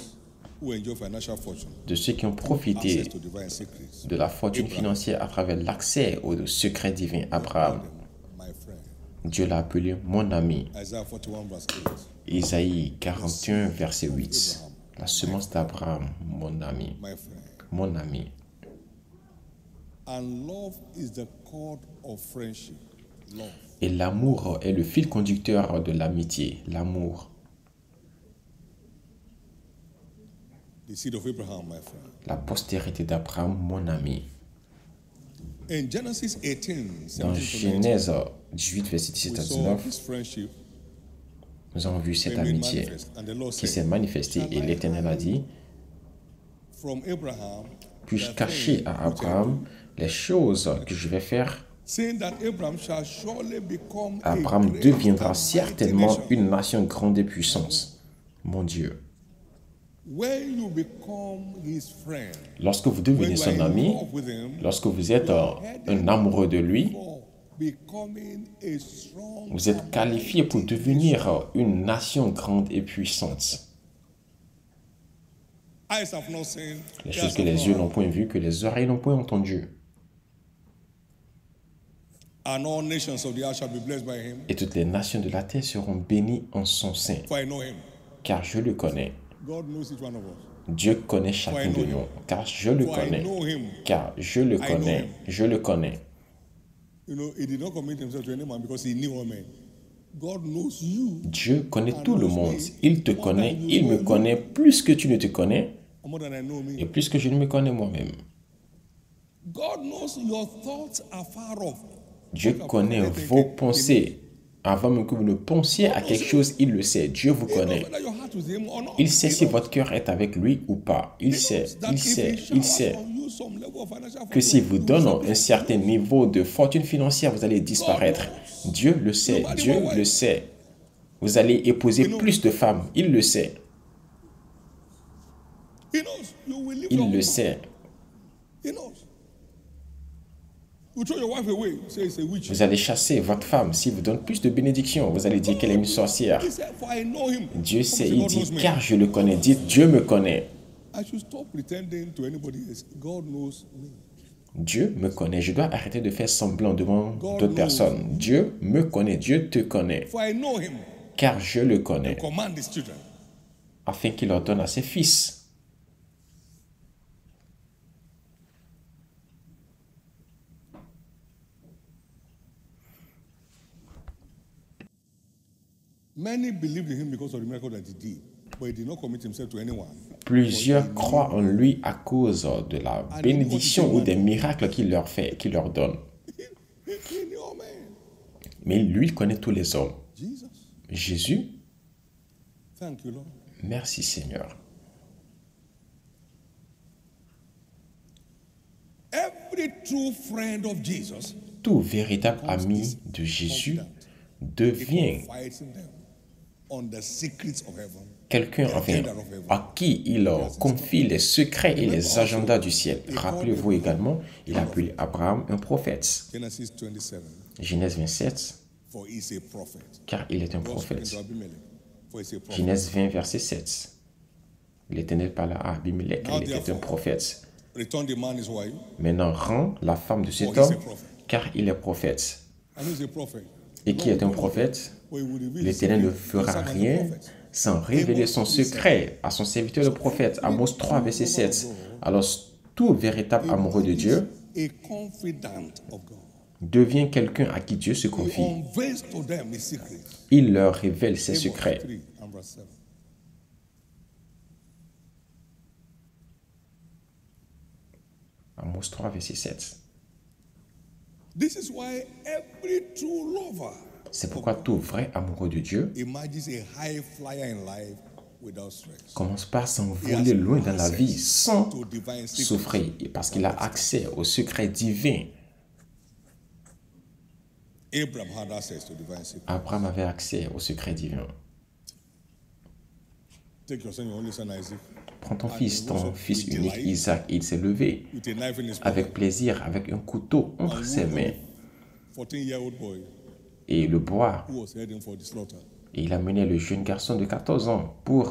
de ceux qui ont profité de la fortune financière à travers l'accès au secret divin. Abraham, Dieu l'a appelé mon ami. Isaïe 41, verset 8. La semence d'Abraham, mon ami. Mon ami. Et l'amour est le fil conducteur de l'amitié. L'amour. La postérité d'Abraham, mon ami. Dans Genèse 18, verset 17 à 19, nous avons vu cette amitié qui s'est manifestée et l'Éternel a dit, puis-je cacher à Abraham les choses que je vais faire? Abraham deviendra certainement une nation grande et puissante. Mon Dieu. Lorsque vous devenez son ami, lorsque vous êtes un amoureux de lui, vous êtes qualifié pour devenir une nation grande et puissante. Les choses que les yeux n'ont point vues, que les oreilles n'ont point entendues. Et toutes les nations de la terre seront bénies en son sein, car je le connais. Dieu connaît chacun de nous, car je le connais, car je le connais, je le connais. Dieu connaît tout le monde, il te connaît, il me connaît plus que tu ne te connais et plus que je ne me connais moi-même. Dieu connaît vos pensées. Avant même que vous ne pensiez à quelque chose, il le sait. Dieu vous connaît. Il sait si votre cœur est avec lui ou pas. Il sait, il sait, il sait que s'il vous donne un certain niveau de fortune financière, vous allez disparaître. Dieu le sait, Dieu le sait. Vous allez épouser plus de femmes. Il le sait. Il le sait. Vous allez chasser votre femme. Si vous donne plus de bénédictions, vous allez dire qu'elle est une sorcière. Dieu sait, il dit, car je le connais. Dites, Dieu me connaît. Dieu me connaît. Je dois arrêter de faire semblant devant d'autres personnes. Dieu me connaît. Dieu te connaît. Car je le connais. Afin qu'il ordonne à ses fils. but he did not commit himself to anyone. Plusieurs croient en lui à cause de la bénédiction ou des miracles qu'il leur donne. He knew all men. Mais lui, il connaît tous les hommes. Jesus. Jésus, Thank you, Lord. merci Seigneur. Every true friend of Jesus Tout véritable ami de Jésus devient confides in them on the secrets of heaven. quelqu'un à qui il confie les secrets et les agendas du ciel. Rappelez-vous également, il a appelé Abraham un prophète. Genesis 27. Genèse 27, For he is a prophet. car il est un God speaking prophète. to Abimelech. For he is a prophet. Genèse 20, verset 7. L'Éternel parla à Abimelech, il était un prophète. Return the man his wife. Maintenant, rends la femme de cet For he is homme, a prophet. car il est prophète. And he is a prophet. Et qui est un prophète? For he will reveal L'Éternel ne his secret fera to servants rien and prophets. sans révéler son secret à son serviteur le prophète. Amos 3, verset 7. Alors, tout véritable amoureux de Dieu A confidant of God. devient quelqu'un à qui Dieu se He confie. unveils to them his secrets. Il leur révèle ses Amos secrets. 3 and verse 7. Amos 3, verset 7. This is why every true lover C'est pourquoi tout vrai amoureux de Dieu imagines a high flyer in life without stress. commence par s'envoler loin dans la vie sans To divine secrets. souffrir, parce qu'il a accès aux secrets divins. Abraham had access to divine secrets. Abraham avait accès aux secrets divins. Take your son, your only son Isaac, Prends ton fils unique Isaac, il s'est levé with a knife in his pocket. avec plaisir, avec un couteau entre ses mains, 14-year-old boy et le bois. who was heading for the slaughter. Et il a mené le jeune garçon de 14 ans pour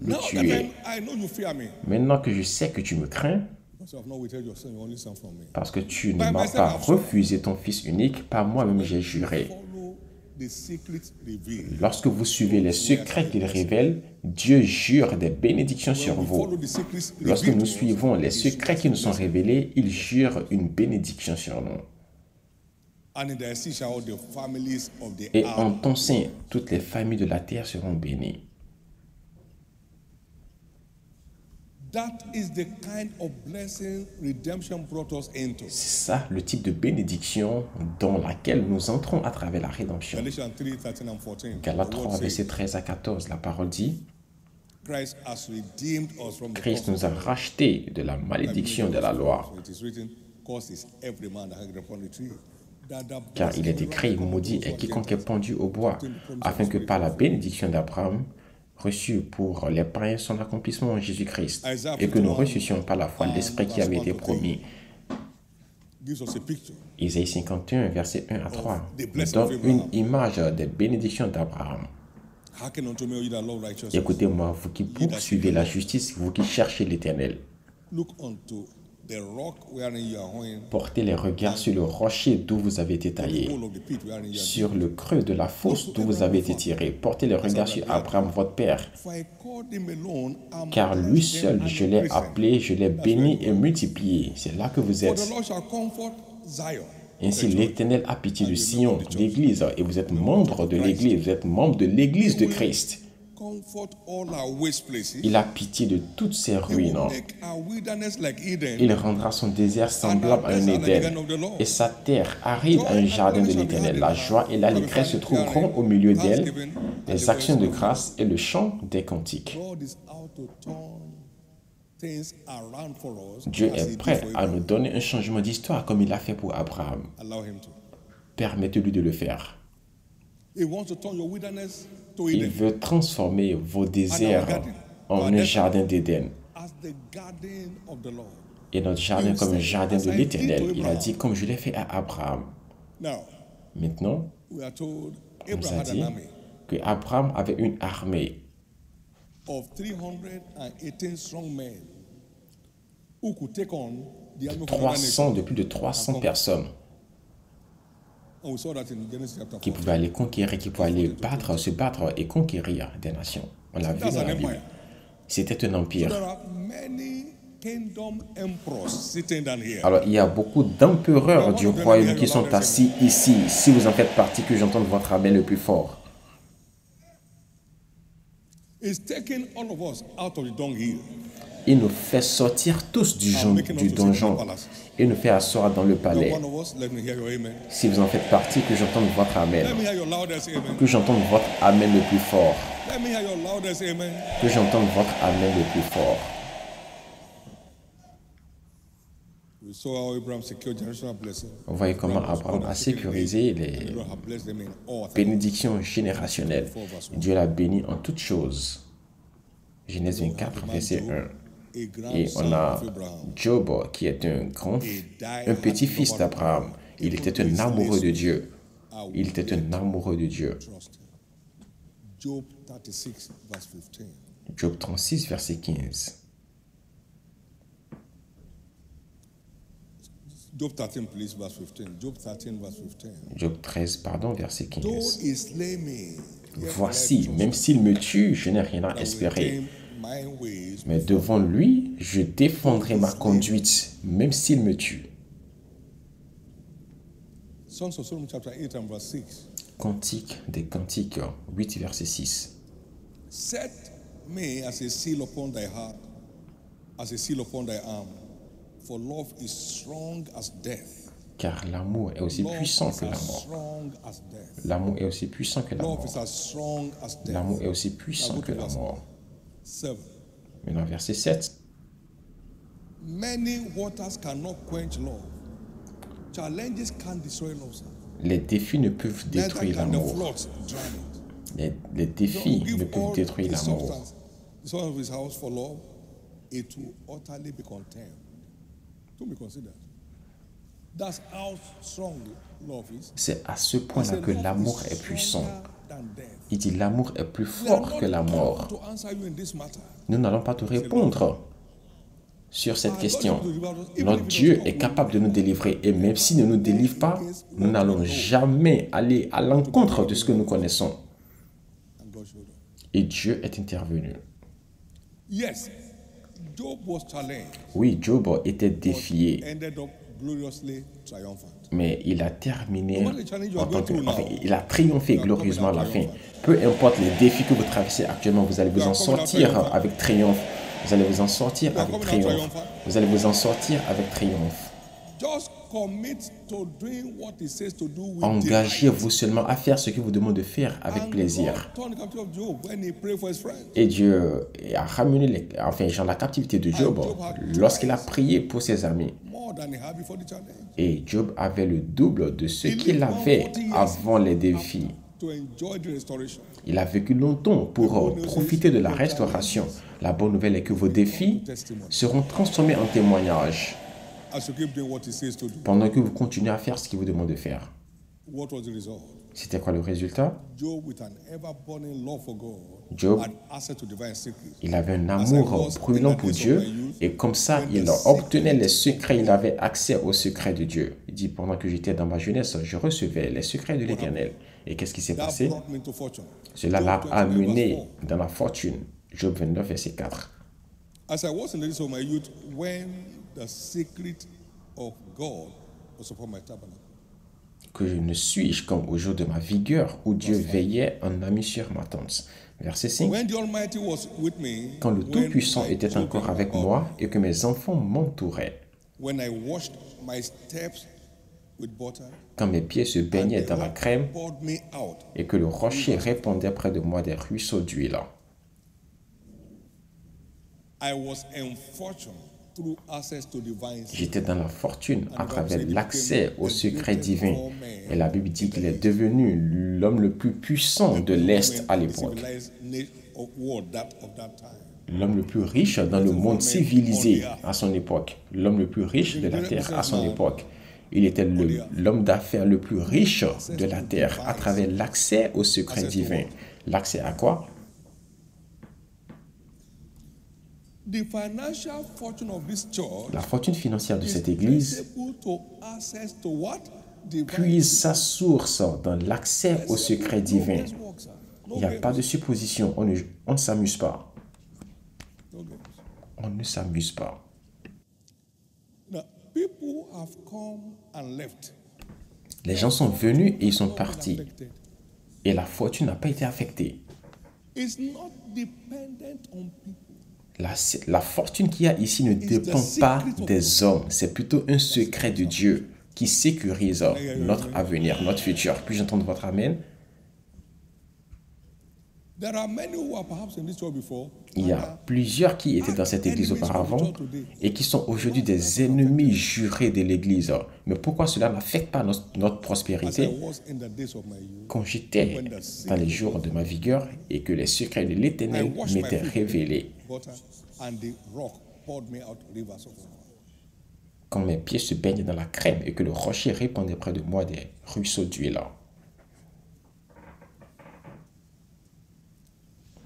le Now that tuer. I know you fear me, Maintenant que je sais que tu me crains, because you have not withheld your son, your only son from me. parce que tu ne m'as pas refusé ton fils unique, par moi-même j'ai juré. Follow the secrets revealed. Lorsque vous suivez les secrets qu'il révèle, Dieu jure des bénédictions sur vous. Follow the secrets Lorsque revealed nous to us. suivons les secrets qui nous sont révélés, il jure une bénédiction sur nous. And in the sea shall the families of the Et earth. en ton sein, toutes les familles de la terre seront bénies. That is the kind of blessing redemption brought us into. C'est ça le type de bénédiction dans laquelle nous entrons à travers la rédemption. Galatians 3, 13 and 14. Galates The word 3, says, verset 13 à 14, la parole dit, Christ has redeemed us from the Christ curse nous a rachetés de la malédiction de la loi. It is written, "Cursed is every man that hangeth upon the tree." That the Car il est écrit, maudit est quiconque est pendu au bois, afin que par la bénédiction d'Abraham, reçue pour les païens son accomplissement en Jésus-Christ, et que nous reçussions par la foi l'Esprit qui avait été promis. gives us a picture. Isaïe 51, verset 1 à 3, nous donne une image des bénédictions d'Abraham. Hearken unto me, O ye that love righteousness. Écoutez-moi, vous qui poursuivez la justice, vous qui cherchez l'Éternel. Look unto the rock wherein you are going, Portez les regards sur le rocher d'où vous avez été taillé, hole of the pit wherein you are. sur le creux de la fosse d'où vous avez été tiré. Portez les regards sur Abraham, votre père, For I called him alone, and car lui seul, je l'ai appelé, je l'ai béni et multiplié. C'est là que vous For the êtes. Lord shall comfort Zion. Ainsi, l'Éternel a pitié de Sion, l'Église, et vous êtes membre de l'Église, vous êtes membre de l'Église de Christ. Comfort all our waste places. Il a pitié de toutes ces ruines. Make our wilderness like Eden. Il rendra son désert semblable à un Éden, et sa terre aride à un jardin de l'Éternel. La joie et l'allégresse se trouveront au milieu d'elle, les actions de grâce et le chant des cantiques. God is out to turn things around for us. Dieu as he est did prêt for à Abraham. nous donner un changement d'histoire comme il l'a fait pour Abraham. Allow him to. Permettez-lui de le faire. He wants to turn your wilderness to Il Eden. veut transformer vos déserts en un jardin d'Éden. As the garden of the Lord. Et notre jardin comme un jardin de l'Éternel. Il a dit, comme je l'ai fait à Abraham. Now, Maintenant, we are told on nous Abraham a had dit an army que Abraham avait une armée of 318 strong men who could take on the army of another 300, nation. de plus de 300 personnes And we saw that in Genesis chapter qui 4. pouvaient aller conquérir, qui pouvaient aller se battre et conquérir des nations. On l'a vu That's dans an la Bible. empire. C'était un There empire. are many kingdom emperors sitting down here. Alors, il y a beaucoup d'empereurs du royaume qui sont assis ici. Si vous en faites partie, que j'entende votre amen le plus fort. Il nous fait sortir tous du donjon et nous fait asseoir dans le palais. Si vous en faites partie, que j'entende votre amen. Que j'entende votre amen le plus fort. Que j'entende votre amen le plus fort. Vous voyez comment Abraham a sécurisé les bénédictions générationnelles. Dieu l'a béni en toutes choses. Genèse 24, verset 1. Et on a Job qui est un petit-fils d'Abraham. Il était un amoureux de Dieu. Il était un amoureux de Dieu. Job 36, verset 15. Job 13, pardon, verset 15. Voici, même s'il me tue, je n'ai rien à espérer. Mais devant lui, je défendrai ma conduite, même s'il me tue. Cantique des Cantiques, 8, verset 6. Set me as a seal upon thy heart, as a seal upon thy arm, for love is strong as death. Car l'amour est aussi puissant que la mort. L'amour est aussi puissant que la mort. L'amour est aussi puissant que la mort. Maintenant, verset 7. Many waters cannot quench love. Challenges can't destroy love. Les défis ne peuvent détruire l'amour. Les défis ne peuvent détruire l'amour. C'est à ce point-là que l'amour est puissant. Il dit l'amour est plus fort que la mort. Nous n'allons pas te répondre sur cette question. Notre Dieu est capable de nous délivrer et même s'il ne nous délivre pas, nous n'allons jamais aller à l'encontre de ce que nous connaissons. Et Dieu est intervenu. Oui, Job était défié, mais il a terminé, il a triomphé glorieusement à la fin. Peu importe les défis que vous traversez actuellement, vous allez vous en sortir avec triomphe. Vous allez vous en sortir avec triomphe. Vous allez vous en sortir avec triomphe. Engagez-vous seulement à faire ce que vous demande de faire avec plaisir. Et Dieu a ramené la captivité de Job lorsqu'il a prié pour ses amis. Et Job avait le double de ce qu'il avait avant les défis. Il a vécu longtemps pour profiter de la restauration. La bonne nouvelle est que vos défis seront transformés en témoignages pendant que vous continuez à faire ce qu'il vous demande de faire. C'était quoi le résultat? Job, il avait un amour brûlant pour Dieu et comme ça, il obtenait les secrets, il avait accès aux secrets de Dieu. Il dit, pendant que j'étais dans ma jeunesse, je recevais les secrets de l'Éternel. Et qu'est-ce qui s'est passé? Cela l'a amené dans la fortune. Job 29, verset 4. Que je ne suis-je comme au jour de ma vigueur où Dieu veillait en ami sur ma tente. Verset 5. Quand le Tout-Puissant était encore avec moi et que mes enfants m'entouraient. Quand mes pieds se baignaient dans la crème et que le rocher répandait près de moi des ruisseaux d'huile. J'étais dans la fortune à travers l'accès au secret divin. Et la Bible dit qu'il est devenu l'homme le plus puissant de l'Est à l'époque. L'homme le plus riche dans le monde civilisé à son époque. L'homme le plus riche de la terre à son époque. Il était l'homme d'affaires le plus riche de la terre à travers l'accès au secret divin. L'accès à quoi? La fortune financière de cette église puise sa source dans l'accès au secret divin. Il n'y a pas de supposition, on ne s'amuse pas. On ne s'amuse pas. Les gens sont venus et ils sont partis. Et la fortune n'a pas été affectée. It's not dependent on people. La fortune qu'il y a ici ne dépend pas des hommes. C'est plutôt un secret de Dieu qui sécurise notre avenir, notre futur. Puis-je entendre votre amen? There are many who are perhaps in this church before. Il y a plusieurs qui étaient dans cette église auparavant et qui sont aujourd'hui des ennemis jurés de l'église. Mais pourquoi cela n'affecte pas notre prospérité? Quand j'étais dans les jours de ma vigueur et que les secrets de l'Éternel m'étaient révélés, quand mes pieds se baignaient dans la crème et que le rocher répandait près de moi des ruisseaux d'huile.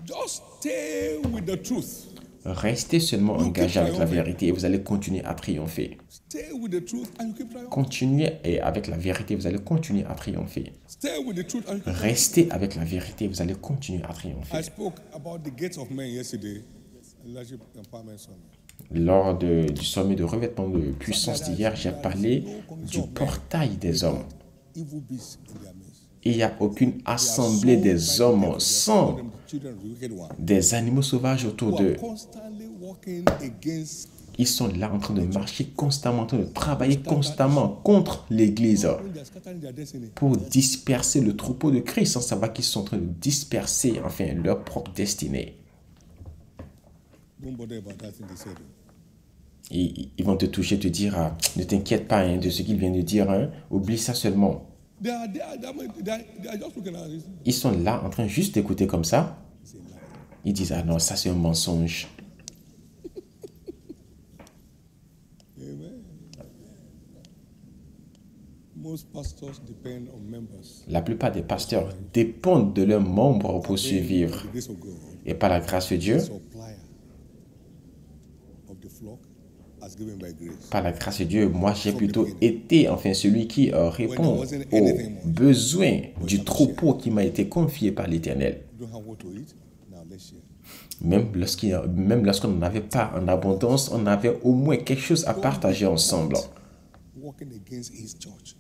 Just stay with the truth. Restez seulement engagé avec la vérité et vous allez continuer à triompher. Stay with the truth and you keep triumphing. Continuez et avec la vérité, vous allez continuer à triompher. Stay with the truth and you keep Restez avec la vérité, vous allez continuer à triompher. I spoke about the gates of men yesterday. Leadership Empowerment Summit. Lors du sommet de revêtement de puissance d'hier, j'ai parlé du portail des hommes. Evil beasts in their midst. Il n'y a aucune assemblée des hommes sans des animaux sauvages autour d'eux. Constantly walking against Ils sont là en train de marcher constamment, en train de travailler constamment contre l'Église they're scattering their destiny. pour disperser le troupeau de Christ sans savoir qu'ils sont en train de disperser enfin leur propre destinée. Don't bother about that thing they said. Ils vont te toucher, te dire ah, ne t'inquiète pas de ce qu'ils viennent de dire, oublie ça seulement. They are just looking at it. Ils sont là en train juste d'écouter comme ça. Ils disent ah non, ça c'est un mensonge. Amen. Most pastors depend on members. La plupart des pasteurs dépendent de leurs membres pour survivre. The grace of God, Et par la grâce de Dieu, supplier of the flock, as given by grace. par la grâce de Dieu, moi j'ai plutôt été enfin celui qui répond aux besoins du troupeau qui m'a été confié par l'Éternel. You don't have what to eat? Now let's share. Même lorsqu'on n'en avait pas en abondance, on avait au moins quelque chose à partager ensemble. Walking against his church.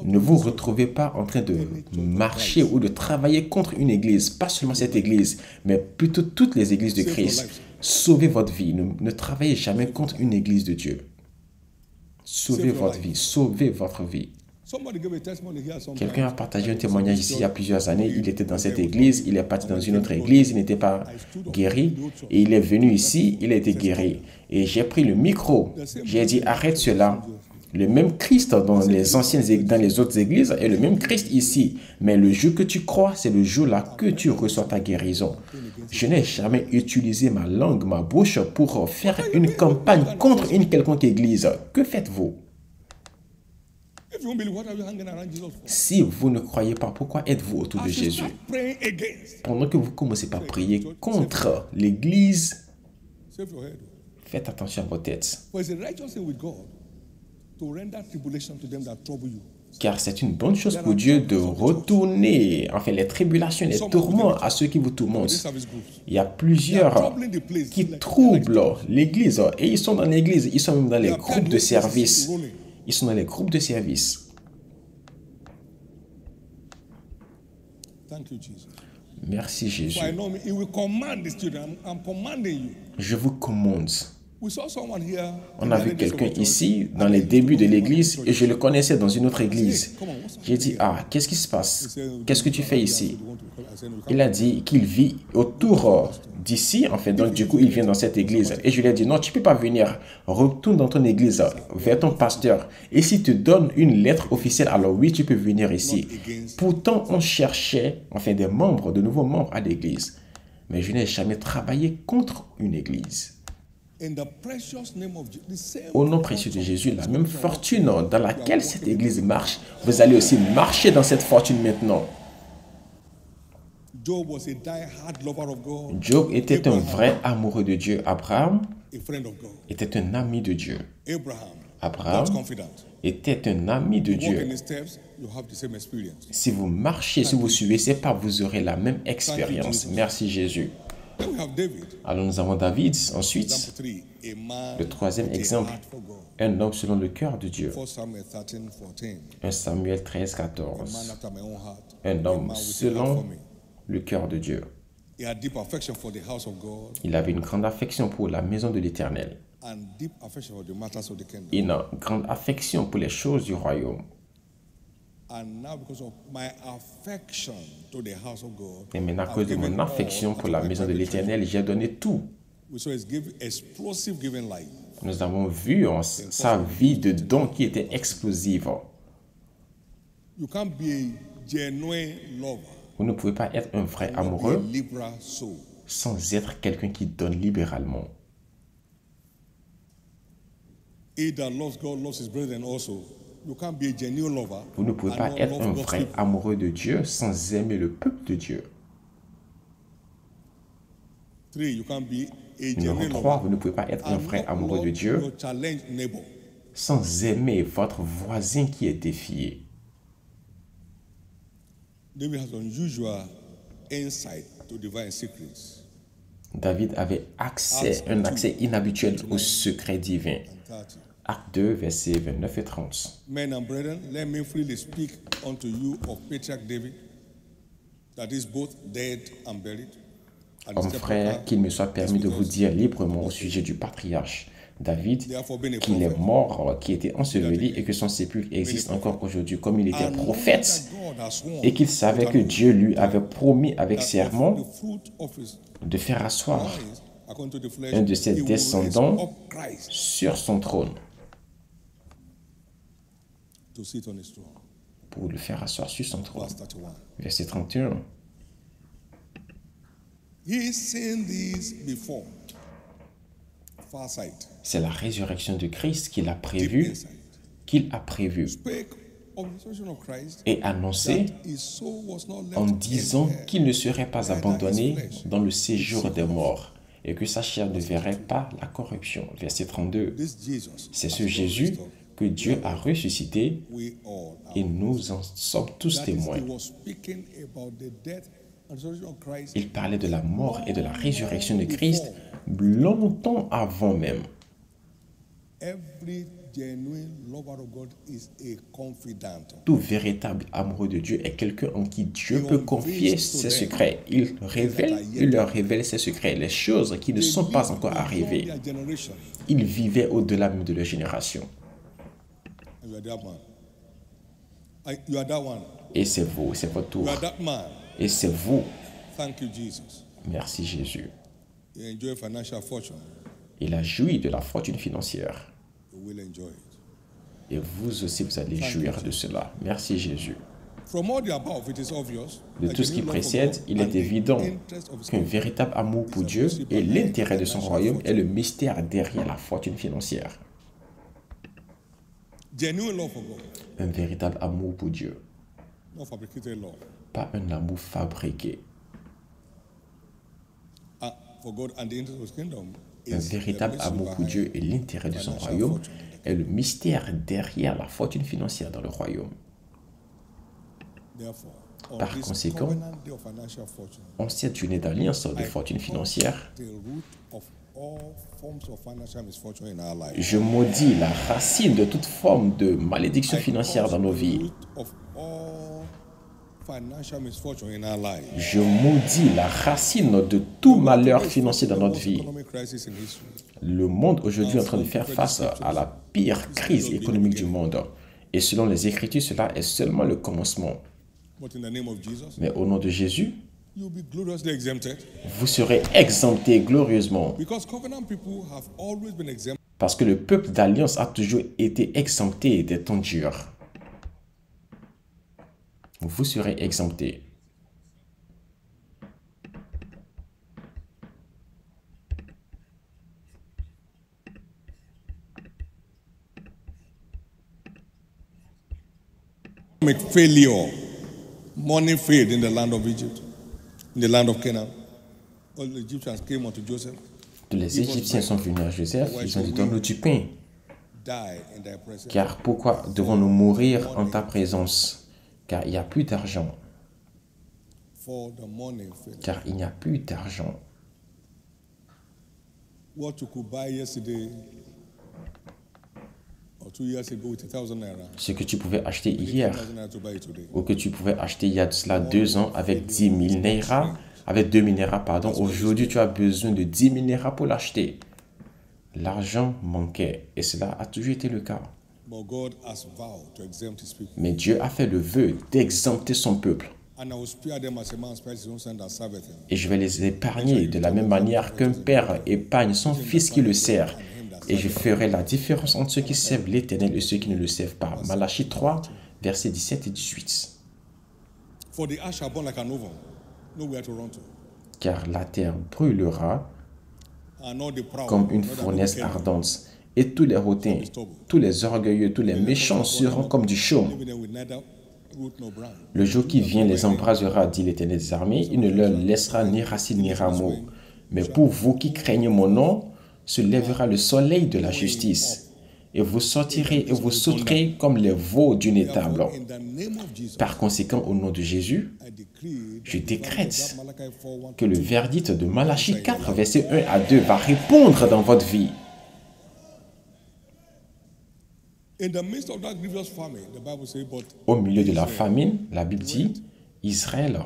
Ne vous retrouvez pas en train de marcher ou de travailler contre une église, pas seulement cette église, mais plutôt toutes les églises de Christ. Sauvez votre vie. Ne travaillez jamais contre une église de Dieu. Sauvez votre vie. Sauvez votre vie. Somebody gave a testimony here some Quelqu'un a partagé un témoignage ici il y a plusieurs années. Il était dans cette église, il est parti dans une autre église, il n'était pas guéri. Et il est venu ici, il a été guéri. Et j'ai pris le micro, j'ai dit arrête cela. Le même Christ dans les autres églises est le même Christ ici. Mais le jour que tu crois, c'est le jour-là que tu reçois ta guérison. Je n'ai jamais utilisé ma langue, ma bouche pour faire une campagne contre une quelconque église. Que faites-vous? If you don't believe, what are you hanging around Jesus for? Si vous ne croyez pas, pourquoi êtes-vous autour de As you Jésus? start praying against, Pendant que vous commencez par prier contre l'Église, save your head. faites attention à vos têtes. For it's a righteous thing with God to render tribulation to them that trouble you. Car c'est une bonne chose pour Dieu de retourner, enfin les tribulations, les tourments à ceux qui vous These tourmentent. service groups. Il y a plusieurs qui troublent l'Église et ils sont dans l'Église, ils sont même dans les groupes de service. Ils sont dans les groupes de service. Thank you, Jesus. Merci Jésus. For I know me, he will command the children. I'm commanding you. Je vous commande. We saw someone here. On a vu quelqu'un ici dans les débuts de l'église et je le connaissais dans une autre église. J'ai dit, ah, qu'est-ce qui se passe? Qu'est-ce que tu fais ici? Il a dit qu'il vit autour d'ici, en fait, donc du coup, il vient dans cette église. Et je lui ai dit, non, tu ne peux pas venir. Retourne dans ton église, vers ton pasteur. Et s'il te donne une lettre officielle, alors oui, tu peux venir ici. Pourtant, on cherchait, enfin, des membres, de nouveaux membres à l'église. Mais je n'ai jamais travaillé contre une église. In the precious name of Jesus, the same Au nom précieux de Jésus, la même fortune dans laquelle cette église marche, vous allez aussi marcher dans cette fortune maintenant. Job was a die-hard lover of God, Job était un vrai amoureux de Dieu. Abraham a friend of God. était un ami de Dieu. Abraham, Abraham God's confidant. était un ami de Walk in Dieu. his steps, you have the same experience. Si vous marchez, si vous suivez ses pas, vous aurez la même expérience. Merci Jésus. Then we have David. Alors nous avons David ensuite. Example 3, a man Le troisième with a exemple, heart for God. un homme selon le cœur de Dieu. 1 Samuel 13:14. 1 Samuel 13, A man 14. after my own heart. Un A homme man with a heart selon for me. le cœur de Dieu. He had deep affection for the house of God Il avait une grande affection pour la maison de l'Éternel and deep affection for the matters of the kingdom. et une grande affection pour les choses du royaume. And now, because of my affection to the house of God, Et maintenant, à cause de I've mon given affection all pour la unto my maison de private l'Éternel, j'ai donné tout. treasure. So it's explosive giving life. Nous avons vu en sa vie de dons qui était explosive. You can't be a genuine lover, Vous ne pouvez pas être un vrai not be a amoureux liberal soul. sans être quelqu'un qui donne libéralement. He that loves God loves his brethren also. You can't be a genuine lover. Vous ne pouvez and pas not être love un God's vrai people. amoureux de Dieu sans aimer le peuple de Dieu. 3, you can't be a Numéro genuine 3, lover vous ne pouvez pas être un and vrai not amoureux de love Dieu your challenge neighbor. sans aimer votre voisin qui est défié. David has unusual insight to divine secrets. David avait un accès inhabituel aux secrets divins. 30. Acte 2, versets 29 et 30. Men and brethren, let me freely speak unto you of patriarch David, that is both dead and buried. And his Hommes frères, qu'il me soit permis de vous dire librement au sujet du patriarche David qu'il est mort, qui était enseveli et que son sépulcre existe encore aujourd'hui comme il était prophète et qu'il savait que Dieu lui avait promis avec serment de faire asseoir un de ses descendants sur son trône pour le faire asseoir sur son trône. Verset 31. C'est la résurrection de Christ qu'il a prévu et annoncé en disant qu'il ne serait pas abandonné dans le séjour des morts et que sa chair ne verrait pas la corruption. Verset 32. C'est ce Jésus que Dieu a ressuscité et nous en sommes tous témoins. Il parlait de la mort et de la résurrection de Christ longtemps avant même. Tout véritable amoureux de Dieu est quelqu'un en qui Dieu peut confier ses secrets. Il leur révèle ses secrets, les choses qui ne sont pas encore arrivées. Il vivait au-delà même de leur génération. Et c'est vous, c'est votre tour. Et c'est vous. Merci Jésus. Il a joui de la fortune financière. Et vous aussi, vous allez jouir de cela. Merci Jésus. De tout ce qui précède, il est évident qu'un véritable amour pour Dieu et l'intérêt de son royaume est le mystère derrière la fortune financière. Un véritable amour pour Dieu. Pas un amour fabriqué. Un véritable amour pour Dieu et l'intérêt de son royaume est le mystère derrière la fortune financière dans le royaume. Par conséquent, en cette journée d'alliance de fortune financière, je maudis la racine de toute forme de malédiction financière dans nos vies. Je maudis la racine de tout malheur financier dans notre vie. Le monde aujourd'hui est en train de faire face à la pire crise économique du monde. Et selon les Écritures, cela est seulement le commencement. Mais au nom de Jésus, vous serez exemptés glorieusement. Parce que le peuple d'alliance a toujours été exempté des temps durs. Vous serez exemptés. Failure. Money failed in the land of Egypt, in the land of Canaan. All the Egyptians came unto Joseph. Tous les Égyptiens sont venus à Joseph, ils ont dit, donne-nous du pain. Car pourquoi devons-nous mourir en ta présence? Car il n'y a plus d'argent. Car il n'y a plus d'argent. Ce que tu pouvais acheter hier, ou que tu pouvais acheter il y a de cela 2 ans avec 10 000 naira, avec 2000 naira, pardon. Aujourd'hui, tu as besoin de 10 000 naira pour l'acheter. L'argent manquait et cela a toujours été le cas. Mais Dieu a fait le vœu d'exempter son peuple. Et je vais les épargner de la même manière qu'un père épargne son fils qui le sert. Et je ferai la différence entre ceux qui servent l'Éternel et ceux qui ne le servent pas. Malachie 3, versets 17 et 18. Car la terre brûlera comme une fournaise ardente, et tous les hautains, tous les orgueilleux, tous les méchants seront comme du chaume. Le jour qui vient les embrasera, dit l'Éternel des armées, il ne leur laissera ni racine ni rameau. Mais pour vous qui craignez mon nom, se lèvera le soleil de la justice, et vous sortirez et vous sauterez comme les veaux d'une étable. Par conséquent, au nom de Jésus, je décrète que le verdict de Malachie 4, versets 1 à 2 va répondre dans votre vie. Au milieu de la famine, la Bible dit, Israël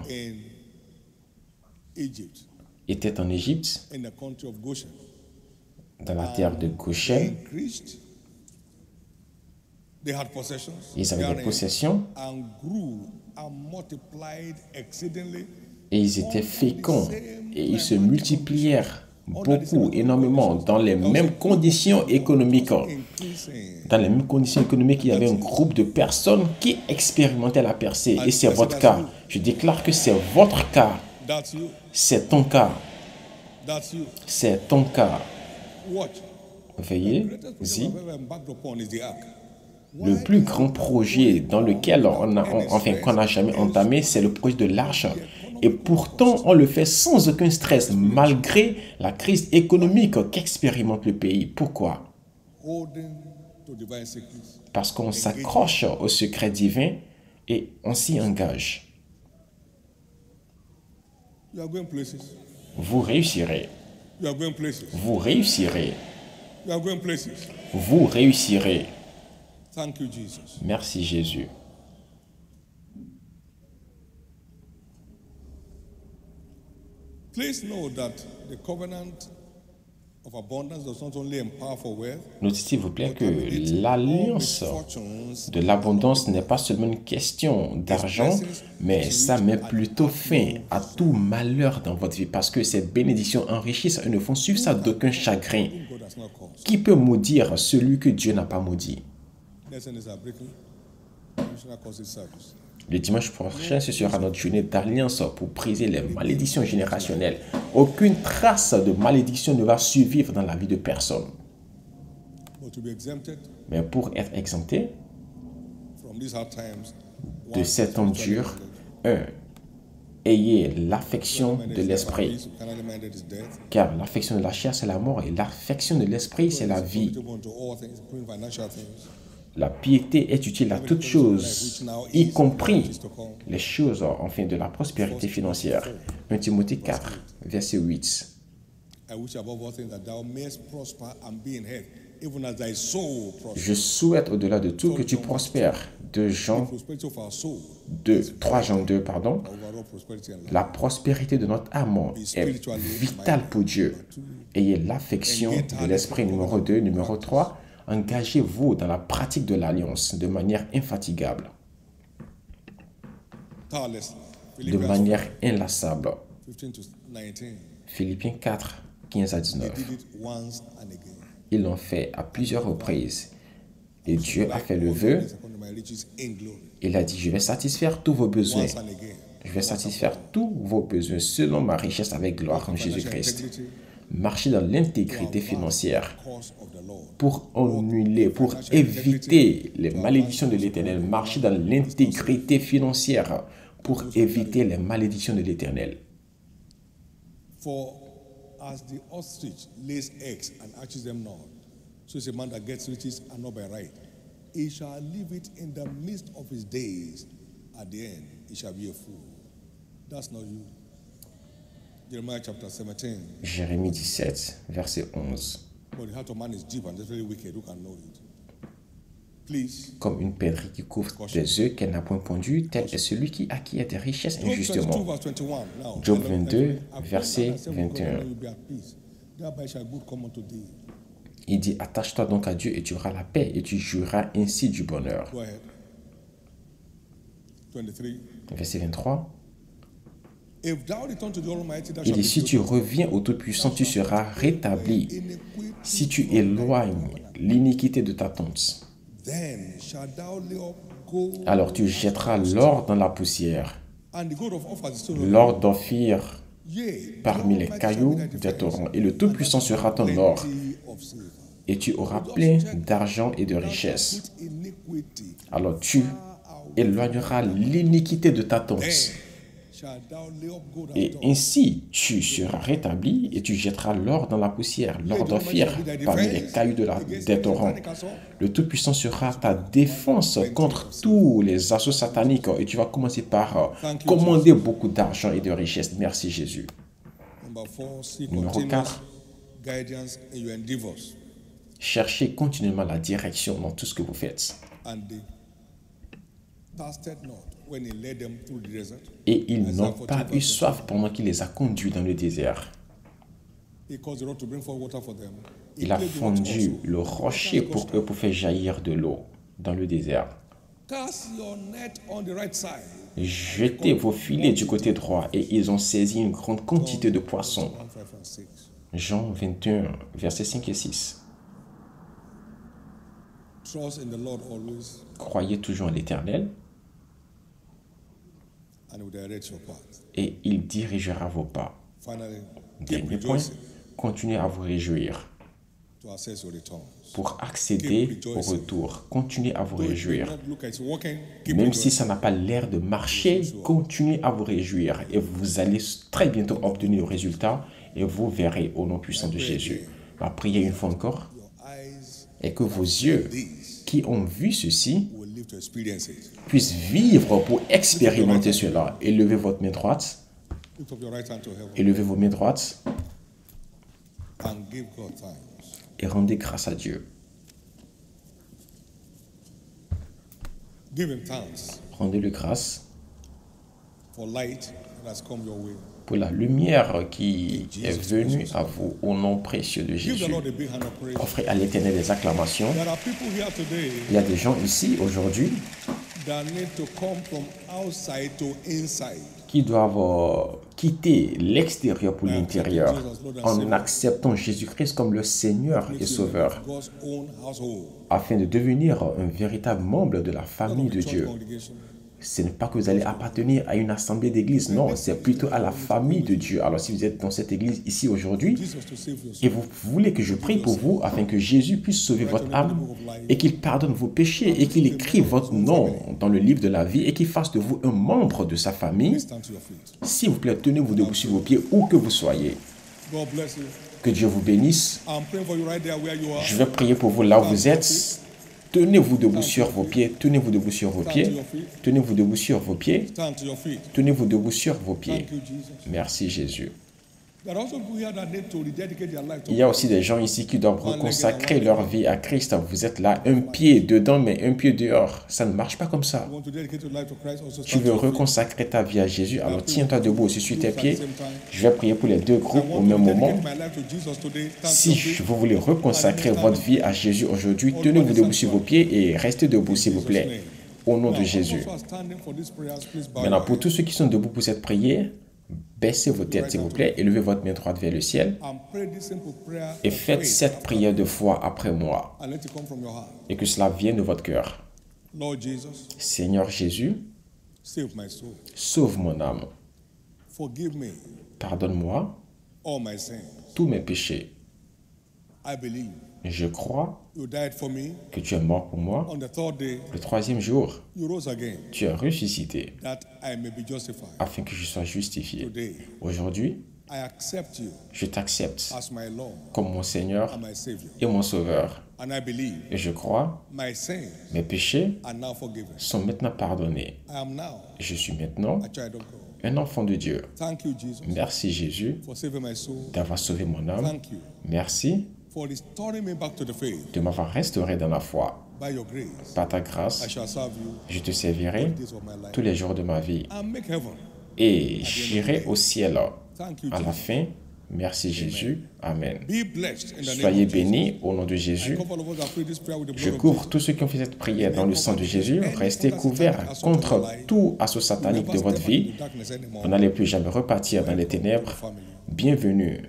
était en Égypte, dans la terre de Goshen. Ils avaient des possessions et ils étaient féconds et ils se multiplièrent beaucoup, énormément, dans les mêmes conditions économiques. Dans les mêmes conditions économiques, il y avait un groupe de personnes qui expérimentaient la percée. Et c'est votre cas. Je déclare que c'est votre cas. C'est ton cas. C'est ton cas. Veillez-y. Le plus grand projet dans lequel qu'on n'a jamais entamé, c'est le projet de l'arche. Et pourtant, on le fait sans aucun stress, malgré la crise économique qu'expérimente le pays. Pourquoi? Parce qu'on s'accroche au secret divin et on s'y engage. Vous réussirez. Vous réussirez. Vous réussirez. Merci Jésus. Notez s'il vous plaît que l'alliance de l'abondance n'est pas seulement une question d'argent, mais ça met plutôt fin à tout malheur dans votre vie parce que ces bénédictions enrichissent et ne font suivre ça d'aucun chagrin. Qui peut maudire celui que Dieu n'a pas maudit? Le dimanche prochain, ce sera notre journée d'alliance pour briser les malédictions générationnelles. Aucune trace de malédiction ne va survivre dans la vie de personne. Mais pour être exempté de ces temps durs, ayez l'affection de l'esprit. Car l'affection de la chair, c'est la mort, et l'affection de l'esprit, c'est la vie. La piété est utile à toutes choses, y compris les choses enfin de la prospérité financière. 1 Timothée 4, verset 8. Je souhaite au-delà de tout que tu prospères. 3 Jean 2, pardon. La prospérité de notre âme est vitale pour Dieu. Ayez l'affection de l'esprit, numéro 2. Numéro 3. Engagez-vous dans la pratique de l'alliance de manière infatigable, de manière inlassable. Philippiens 4, 15 à 19. Ils l'ont fait à plusieurs reprises et Dieu a fait le vœu. Il a dit, je vais satisfaire tous vos besoins. Je vais satisfaire tous vos besoins selon ma richesse avec gloire en Jésus-Christ. Marchez dans l'intégrité financière pour annuler, pour éviter les malédictions de l'Éternel. Marchez dans l'intégrité financière pour éviter les malédictions de l'Éternel. As the ostrich lays eggs and hatches them not, so is a man that gets riches and not by right. He shall leave it in the midst of his days. At the end, he shall be a fool. That's not you. Jeremiah chapter 17. Jérémie 17, verset 11. But the heart of man is deep and desperately wicked. Who can know it? Comme une perdrix qui couvre des œufs qu'elle n'a point pondus, tel est celui qui acquiert des richesses injustement. Job 22, verset 21. Il dit, attache-toi donc à Dieu et tu auras la paix et tu jouiras ainsi du bonheur. Verset 23. Il dit, si tu reviens au Tout-Puissant, tu seras rétabli. Si tu éloignes l'iniquité de ta tente, alors tu jetteras l'or dans la poussière, l'or d'Ophir parmi les cailloux des torrents, et le Tout-Puissant sera ton or, et tu auras plein d'argent et de richesses. Alors tu éloigneras l'iniquité de ta tente, et ainsi tu seras rétabli, et tu jetteras l'or dans la poussière, l'or d'Ophir parmi les cailloux des torrents. Le Tout-Puissant sera ta défense contre tous les assauts sataniques, et tu vas commencer par commander beaucoup d'argent et de richesses. Merci Jésus. Numéro 4. Cherchez continuellement la direction dans tout ce que vous faites. Et ils n'ont pas eu soif pendant qu'il les a conduits dans le désert. Il a fondu le rocher pour eux pour faire jaillir de l'eau dans le désert. Jetez vos filets du côté droit et ils ont saisi une grande quantité de poissons. Jean 21, versets 5 et 6. Croyez toujours en l'Éternel et il dirigera vos pas. Dernier point, continuez à vous réjouir. Pour accéder au retour, continuez à vous réjouir. Même si ça n'a pas l'air de marcher, continuez à vous réjouir et vous allez très bientôt obtenir le résultat et vous verrez au nom puissant de Jésus. Ma prière une fois encore est que vos yeux qui ont vu ceci puissent vivre pour expérimenter cela. Élevez votre main droite. Élevez vos mains droites et rendez grâce à Dieu. Rendez-le grâce pour la lumière qui est venue à vous au nom précieux de Jésus. Offrez à l'Éternel des acclamations. Il y a des gens ici aujourd'hui qui doivent quitter l'extérieur pour l'intérieur en acceptant Jésus-Christ comme le Seigneur et Sauveur afin de devenir un véritable membre de la famille de Dieu. Ce n'est pas que vous allez appartenir à une assemblée d'église, non, c'est plutôt à la famille de Dieu. Alors si vous êtes dans cette église ici aujourd'hui et vous voulez que je prie pour vous afin que Jésus puisse sauver votre âme et qu'il pardonne vos péchés et qu'il écrive votre nom dans le livre de la vie et qu'il fasse de vous un membre de sa famille, s'il vous plaît, tenez-vous debout sur vos pieds où que vous soyez. Que Dieu vous bénisse. Je vais prier pour vous là où vous êtes. Tenez-vous debout sur vos pieds, tenez-vous debout sur vos pieds, tenez-vous debout sur vos pieds, tenez-vous debout sur vos pieds. Merci Jésus. Il y a aussi des gens ici qui doivent reconsacrer leur vie à Christ. Vous êtes là, un pied dedans, mais un pied dehors. Ça ne marche pas comme ça. Tu veux reconsacrer ta vie à Jésus, alors tiens-toi debout aussi sur tes pieds. Je vais prier pour les deux groupes au même moment. Si vous voulez reconsacrer votre vie à Jésus aujourd'hui, tenez-vous debout sur vos pieds et restez debout, s'il vous plaît, au nom de Jésus. Maintenant, pour tous ceux qui sont debout pour cette prière, baissez vos têtes, s'il vous plaît, élevez votre main droite vers le ciel et faites cette prière de foi après moi et que cela vienne de votre cœur. Seigneur Jésus, sauve mon âme. Pardonne-moi tous mes péchés. Je crois que tu es mort pour moi. Le troisième jour, tu es ressuscité afin que je sois justifié. Aujourd'hui, je t'accepte comme mon Seigneur et mon Sauveur. Et je crois mes péchés sont maintenant pardonnés. Je suis maintenant un enfant de Dieu. Merci Jésus d'avoir sauvé mon âme. Merci de m'avoir restauré dans la foi. By your grace, Par ta I grâce, shall serve you je te servirai all the days of my life tous les jours de ma vie and make heaven. et j'irai au ciel Thank you, à la Jesus. fin. Merci Jésus. Amen. Be blessed in the Soyez name of Jesus. bénis au nom de I Jésus. cover all of us that pray this prayer with the Je blood of couvre Jesus. tous ceux qui ont fait cette prière dans le sang de Jésus. Restez couverts contre tout assaut satanique de votre vie. Vous n'allez plus jamais repartir dans les ténèbres. Bienvenue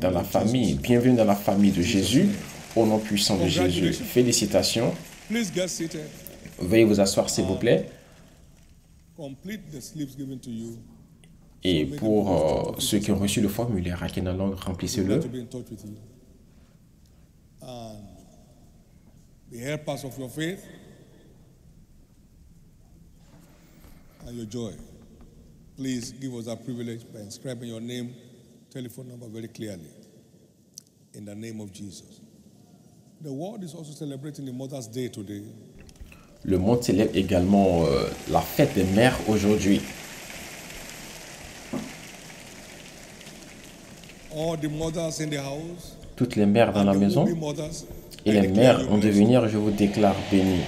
dans la famille. Bienvenue dans la famille de Jésus. Au nom puissant de Jésus. Félicitations. Please get seated. Veuillez vous asseoir s'il vous plaît. Complete the slips given to you. Et pour ceux qui ont reçu le formulaire à quelle langue, remplissez-le. To be in touch with you. And the helpers of your faith and your joy. Please give us that privilege by inscribing your name, telephone number very clearly. In the name of Jesus. The world is also celebrating the Mother's Day today. Le monde célèbre également la fête des mères aujourd'hui. All the mothers in the house, Toutes les mères dans la and the maison will-be mothers, et I les declare mères you en blessed. devenir, je vous déclare bénis.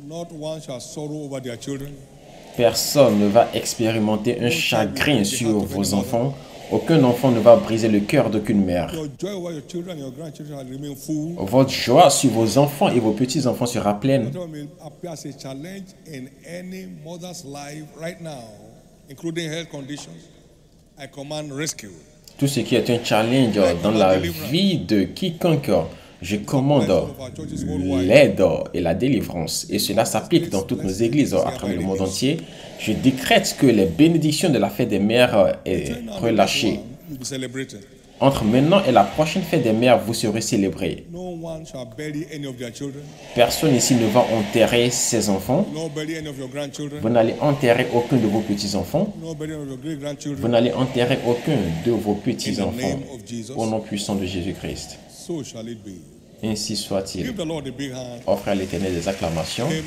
Not one shall sorrow over their children. Personne ne va expérimenter un chagrin sur vos enfants. Aucun enfant ne va briser le cœur d'aucune mère. Your joy over your children and your grandchildren shall remain full. Votre joie sur vos enfants et vos petits-enfants sera pleine. Whatever may appear as a challenge in any mother's life right now, including health conditions, I command rescue. Tout ce qui est un challenge dans la vie de quiconque, je commande l'aide et la délivrance. Et cela s'applique dans toutes nos églises à travers le monde entier. Je décrète que les bénédictions de la fête des mères est relâchée. You'll be celebrated. Entre maintenant et la prochaine fête des mères, vous serez célébrés. No one shall bury any of their children. Personne ici ne va enterrer ses enfants. No bury any of your grandchildren. Vous n'allez enterrer aucun de vos petits-enfants. No bury any of your great Vous grandchildren. n'allez enterrer aucun de vos In the petits-enfants. name of Jesus. Au nom puissant de Jésus-Christ. So shall it be. Ainsi soit-il. Give the Lord a big hand. Offrez à l'Éternel des acclamations. Amen.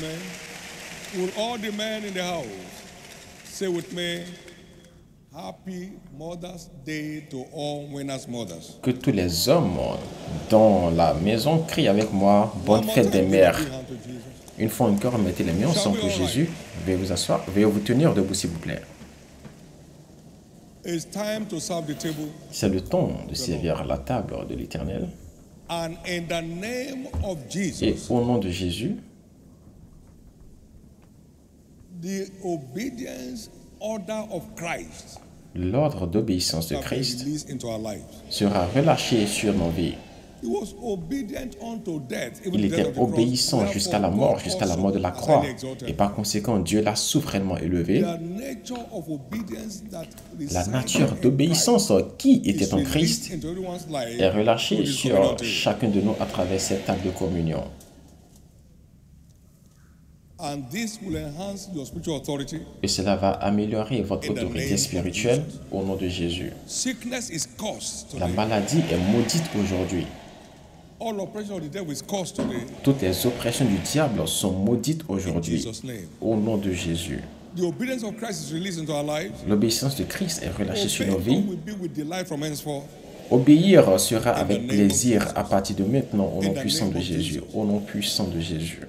Will all the men in the house say with me, Happy Mother's Day to all winners' mothers. Que tous les hommes dans la maison crient avec moi, bonne fête des mères. Big hand to Jesus. Une fois encore, mettez les mains ensemble pour Jésus. Veuillez vous asseoir. Veuillez vous tenir debout, s'il vous plaît. It's time to serve the table. C'est le temps de servir la table de l'Éternel. And in the name of Et Jesus, au nom de Jésus, the obedience order of Christ l'ordre d'obéissance de shall be Christ released into our lives. sera relâché sur nos vies. He was obedient unto death, even Il the death était of the cross. obéissant jusqu'à la mort, jusqu'à la mort de la croix. Et par conséquent, Dieu l'a souverainement élevé. The nature of obedience that La resides nature in d'obéissance qui Christ était en is Christ released into everyone's life est relâchée through this sur communion table. chacun de nous à travers cette table de communion. And this will enhance your spiritual authority. Et cela va améliorer votre autorité spirituelle au nom de Jésus. Sickness is cursed La today. maladie est maudite aujourd'hui. All oppression of the devil is cursed today. Toutes les oppressions du diable sont maudites In aujourd'hui Jesus' name. au nom de Jésus. The obedience of Christ is released into our lives. L'obéissance de Christ est relâchée sur Obey nos vies. will be with delight from henceforth. Obéir sera avec plaisir à partir de maintenant au nom puissant de Jésus. Au nom puissant de Jésus.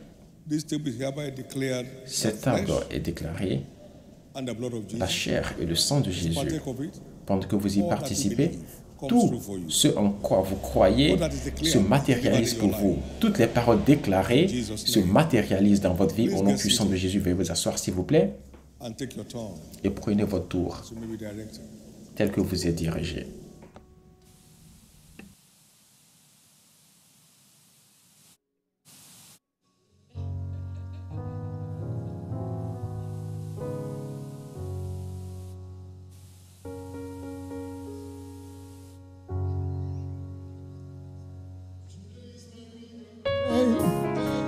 This table is hereby declared Cette the table flesh est déclarée and the blood of la Jesus. chair et le sang de Jésus. Partake of it. Pendant que vous y participez, tout ce en quoi vous croyez se matérialise pour vous. Toutes les paroles déclarées se matérialisent dans votre vie. Au nom puissant de Jésus, veuillez vous asseoir s'il vous plaît And take your turn et prenez votre tour to be directed. tel que vous êtes dirigé.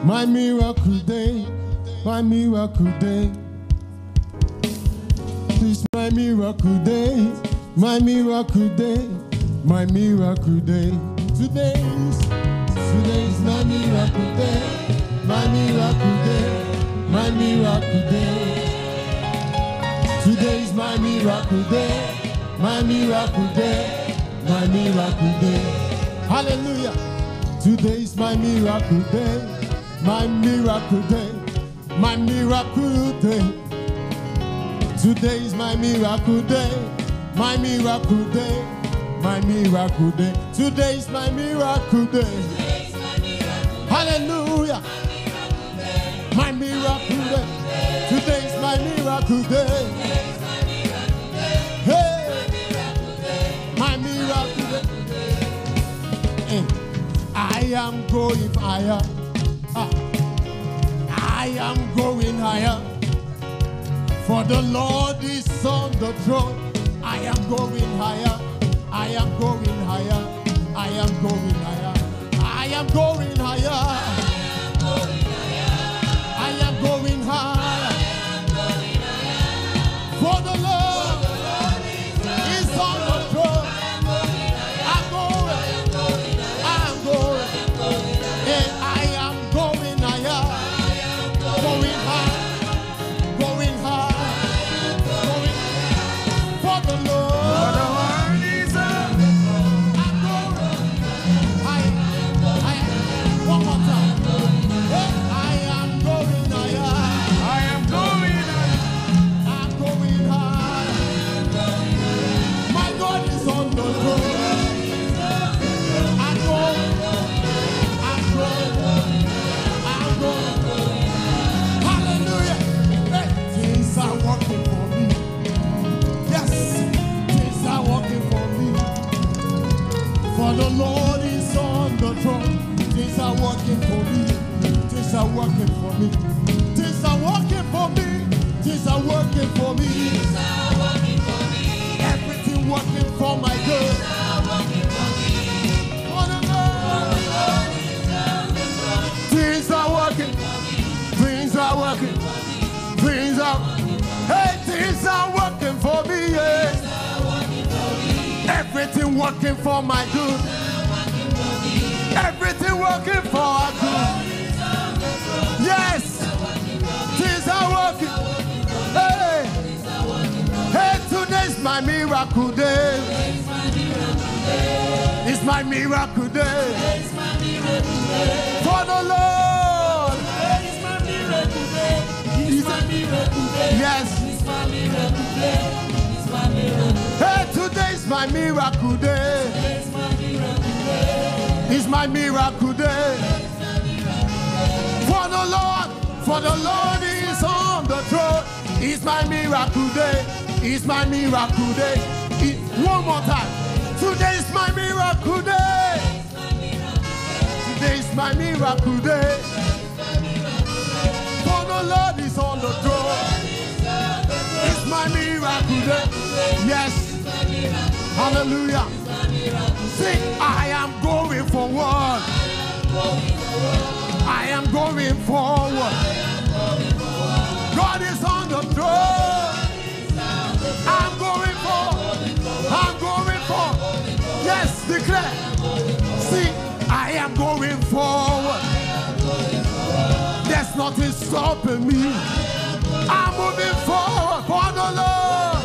My miracle day, my miracle day. This my miracle day, my miracle day, my miracle day. Today's my miracle day, my miracle day, my miracle day. Today's my miracle day, my miracle day, my miracle day. Hallelujah. Today is my miracle day. My miracle day. My miracle day. Today is my miracle day. My miracle day. My miracle day. Today is my miracle day. Hallelujah. My miracle day. Today is my miracle day. Hey. My miracle day. I am going higher. I am going higher. For the Lord is on the throne. I am going higher. I am going higher. I am going higher. I am going higher. I am going higher. For the Lord is on the throne. I'm going. I'm going. And I am going higher. Going high. Going high. Going for the Lord. One more time. I am going higher. I am going higher. I'm going high. My God is on the throne. I'm going. I'm going. I'm going. Hallelujah. Hey, things are working for me. Yes, things are working for me. For the Lord is on the throne. Things are working for me. Things are working for me. Things are working for me. Things are working for me. Everything working for my good. For the Lord. Things are working. Things are working. Things are. Hey, things are working for me. Yeah. Everything working for my good. Everything working for our good. Yes, things are working. Hey, hey, today's my miracle day. It's my miracle day. For the Lord. Yes. Hey, today's my miracle day. It's my miracle day. For the Lord is on the throne. It's my miracle day. It's my miracle day. One more time. Today is my miracle day. Today is my miracle day. For the Lord is on the throne. It's my miracle day. Yes. Hallelujah. Sing, I am going forward. I am going forward. God is on the throne. I'm going forward. I'm going forward. Yes, declare. Sing, I am going forward. There's nothing stopping me. I'm moving forward for the Lord.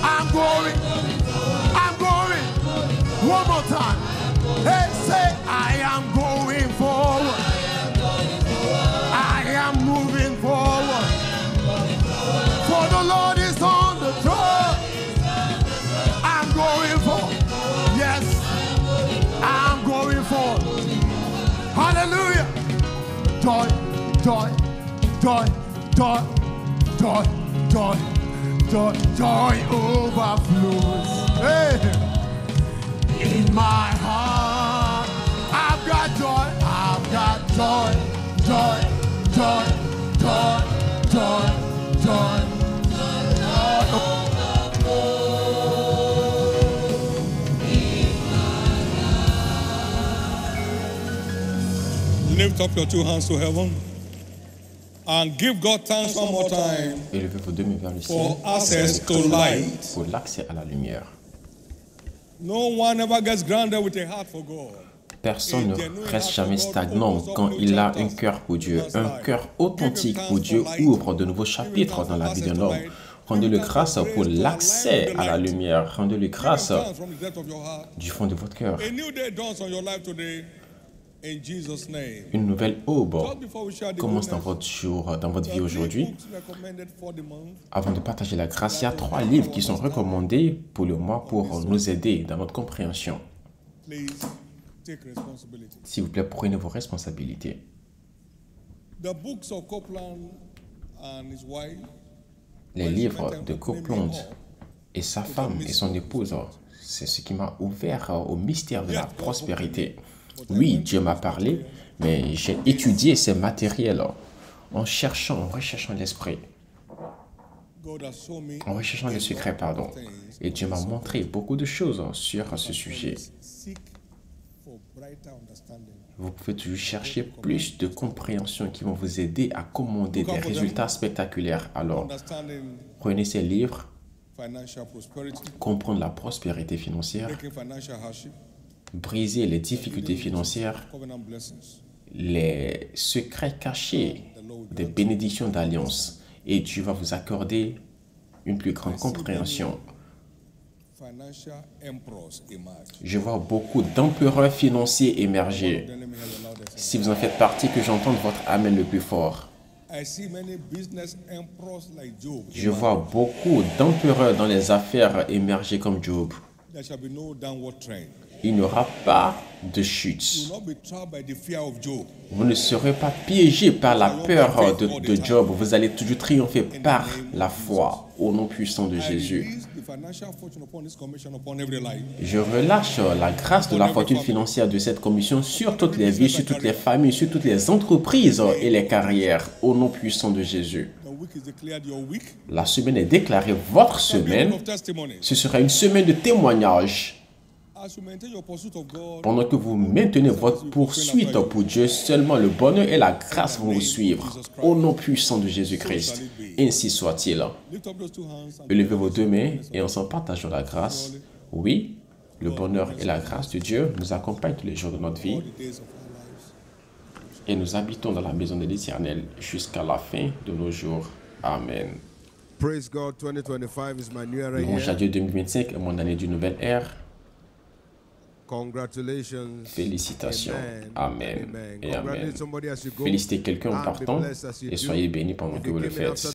I'm going. I'm going. One more time. Hey, say, I am going forward. I am moving forward. For the Lord is on the throne. I'm going forward. Yes, I'm going forward. Hallelujah. Joy, joy, joy, joy, joy, joy, joy, joy overflows. Hey. In my heart, I've got joy, joy, joy, joy, joy, joy, joy. Lift up your two hands to heaven and give God thanks one more time Élevez vos deux mains vers le ciel for access to light. pour l'accès à la lumière. No one ever gets grounded with a heart for God. Personne ne reste jamais stagnant quand il a un cœur pour Dieu. Un cœur authentique pour Dieu ouvre de nouveaux chapitres dans la vie d'un homme. Rendez-lui grâce pour l'accès à la lumière. Rendez-lui grâce From the depth of your heart. du fond de votre cœur. A new day dawns on your life today. In Jesus' name. Une nouvelle aube Just before we share the commence dans goodness, votre jour, dans votre vie there are three aujourd'hui. books recommended for the month. Avant de partager la grâce, il y a 3 livres qui sont recommandés pour le mois pour nous aider dans notre compréhension. Please take responsibility. S'il vous plaît, prenez vos responsabilités. The books of Copeland and his wife. Les livres de Copeland et sa femme et son épouse, c'est ce qui m'a ouvert au mystère de la prospérité. Oui, Dieu m'a parlé, mais j'ai étudié ces matériels en recherchant l'esprit, God has shown me en recherchant le secret, pardon. Et Dieu m'a montré beaucoup de choses sur ce sujet. seek for brighter understanding. Vous pouvez toujours chercher plus de compréhension qui vont vous aider à commander des résultats spectaculaires. Alors, Understanding prenez ces livres, financial prosperity, comprendre la prospérité financière, breaking financial hardship, briser les difficultés financières, covenant blessings. les secrets cachés des bénédictions d'alliance. Et Dieu va vous accorder une plus grande compréhension. Financial emperors emerge. Je vois beaucoup d'empereurs financiers émerger. Then let me hear the loudest. Si vous en faites partie, que j'entende votre amen le plus fort. I see many business emperors like Job. Je vois beaucoup d'empereurs dans les affaires émerger comme Job. There shall be no downward trend. Il n'y aura pas de chute. You will not be trapped by the fear of Job. Vous ne serez pas piégé par la peur de Job. Vous allez toujours triompher par la foi au nom puissant de I Jésus. release the financial fortune upon this commission upon every life. Je relâche la grâce de la fortune financière de cette commission sur toutes les vies, sur toutes les familles, sur toutes les entreprises et les carrières au nom puissant de Jésus. The week is declared your week. La semaine est déclarée votre A semaine. week of testimonies. Ce sera une semaine de témoignages. As you maintain your pursuit of God, Pendant que vous maintenez votre poursuite pour Dieu, seulement le bonheur et la grâce vont vous suivre. Au nom puissant de Jésus-Christ. Ainsi soit-il. lift up those two hands and Élevez vos deux mains et ensemble partageons la grâce. Oui, le bonheur et la grâce de Dieu nous accompagnent tous les jours de notre vie the days of our lives. et nous habitons dans la maison de l'Éternel jusqu'à la fin de nos jours. Amen. Praise God, 2025 is my new era Louange à year. Dieu 2025 est mon année d'une nouvelle ère. Congratulations. Félicitations. Amen Amen. et Amen. Congratulate somebody as you go. Félicitez quelqu'un en And be partant blessed as you et do. soyez bénis pendant If que you vous le came in faites. after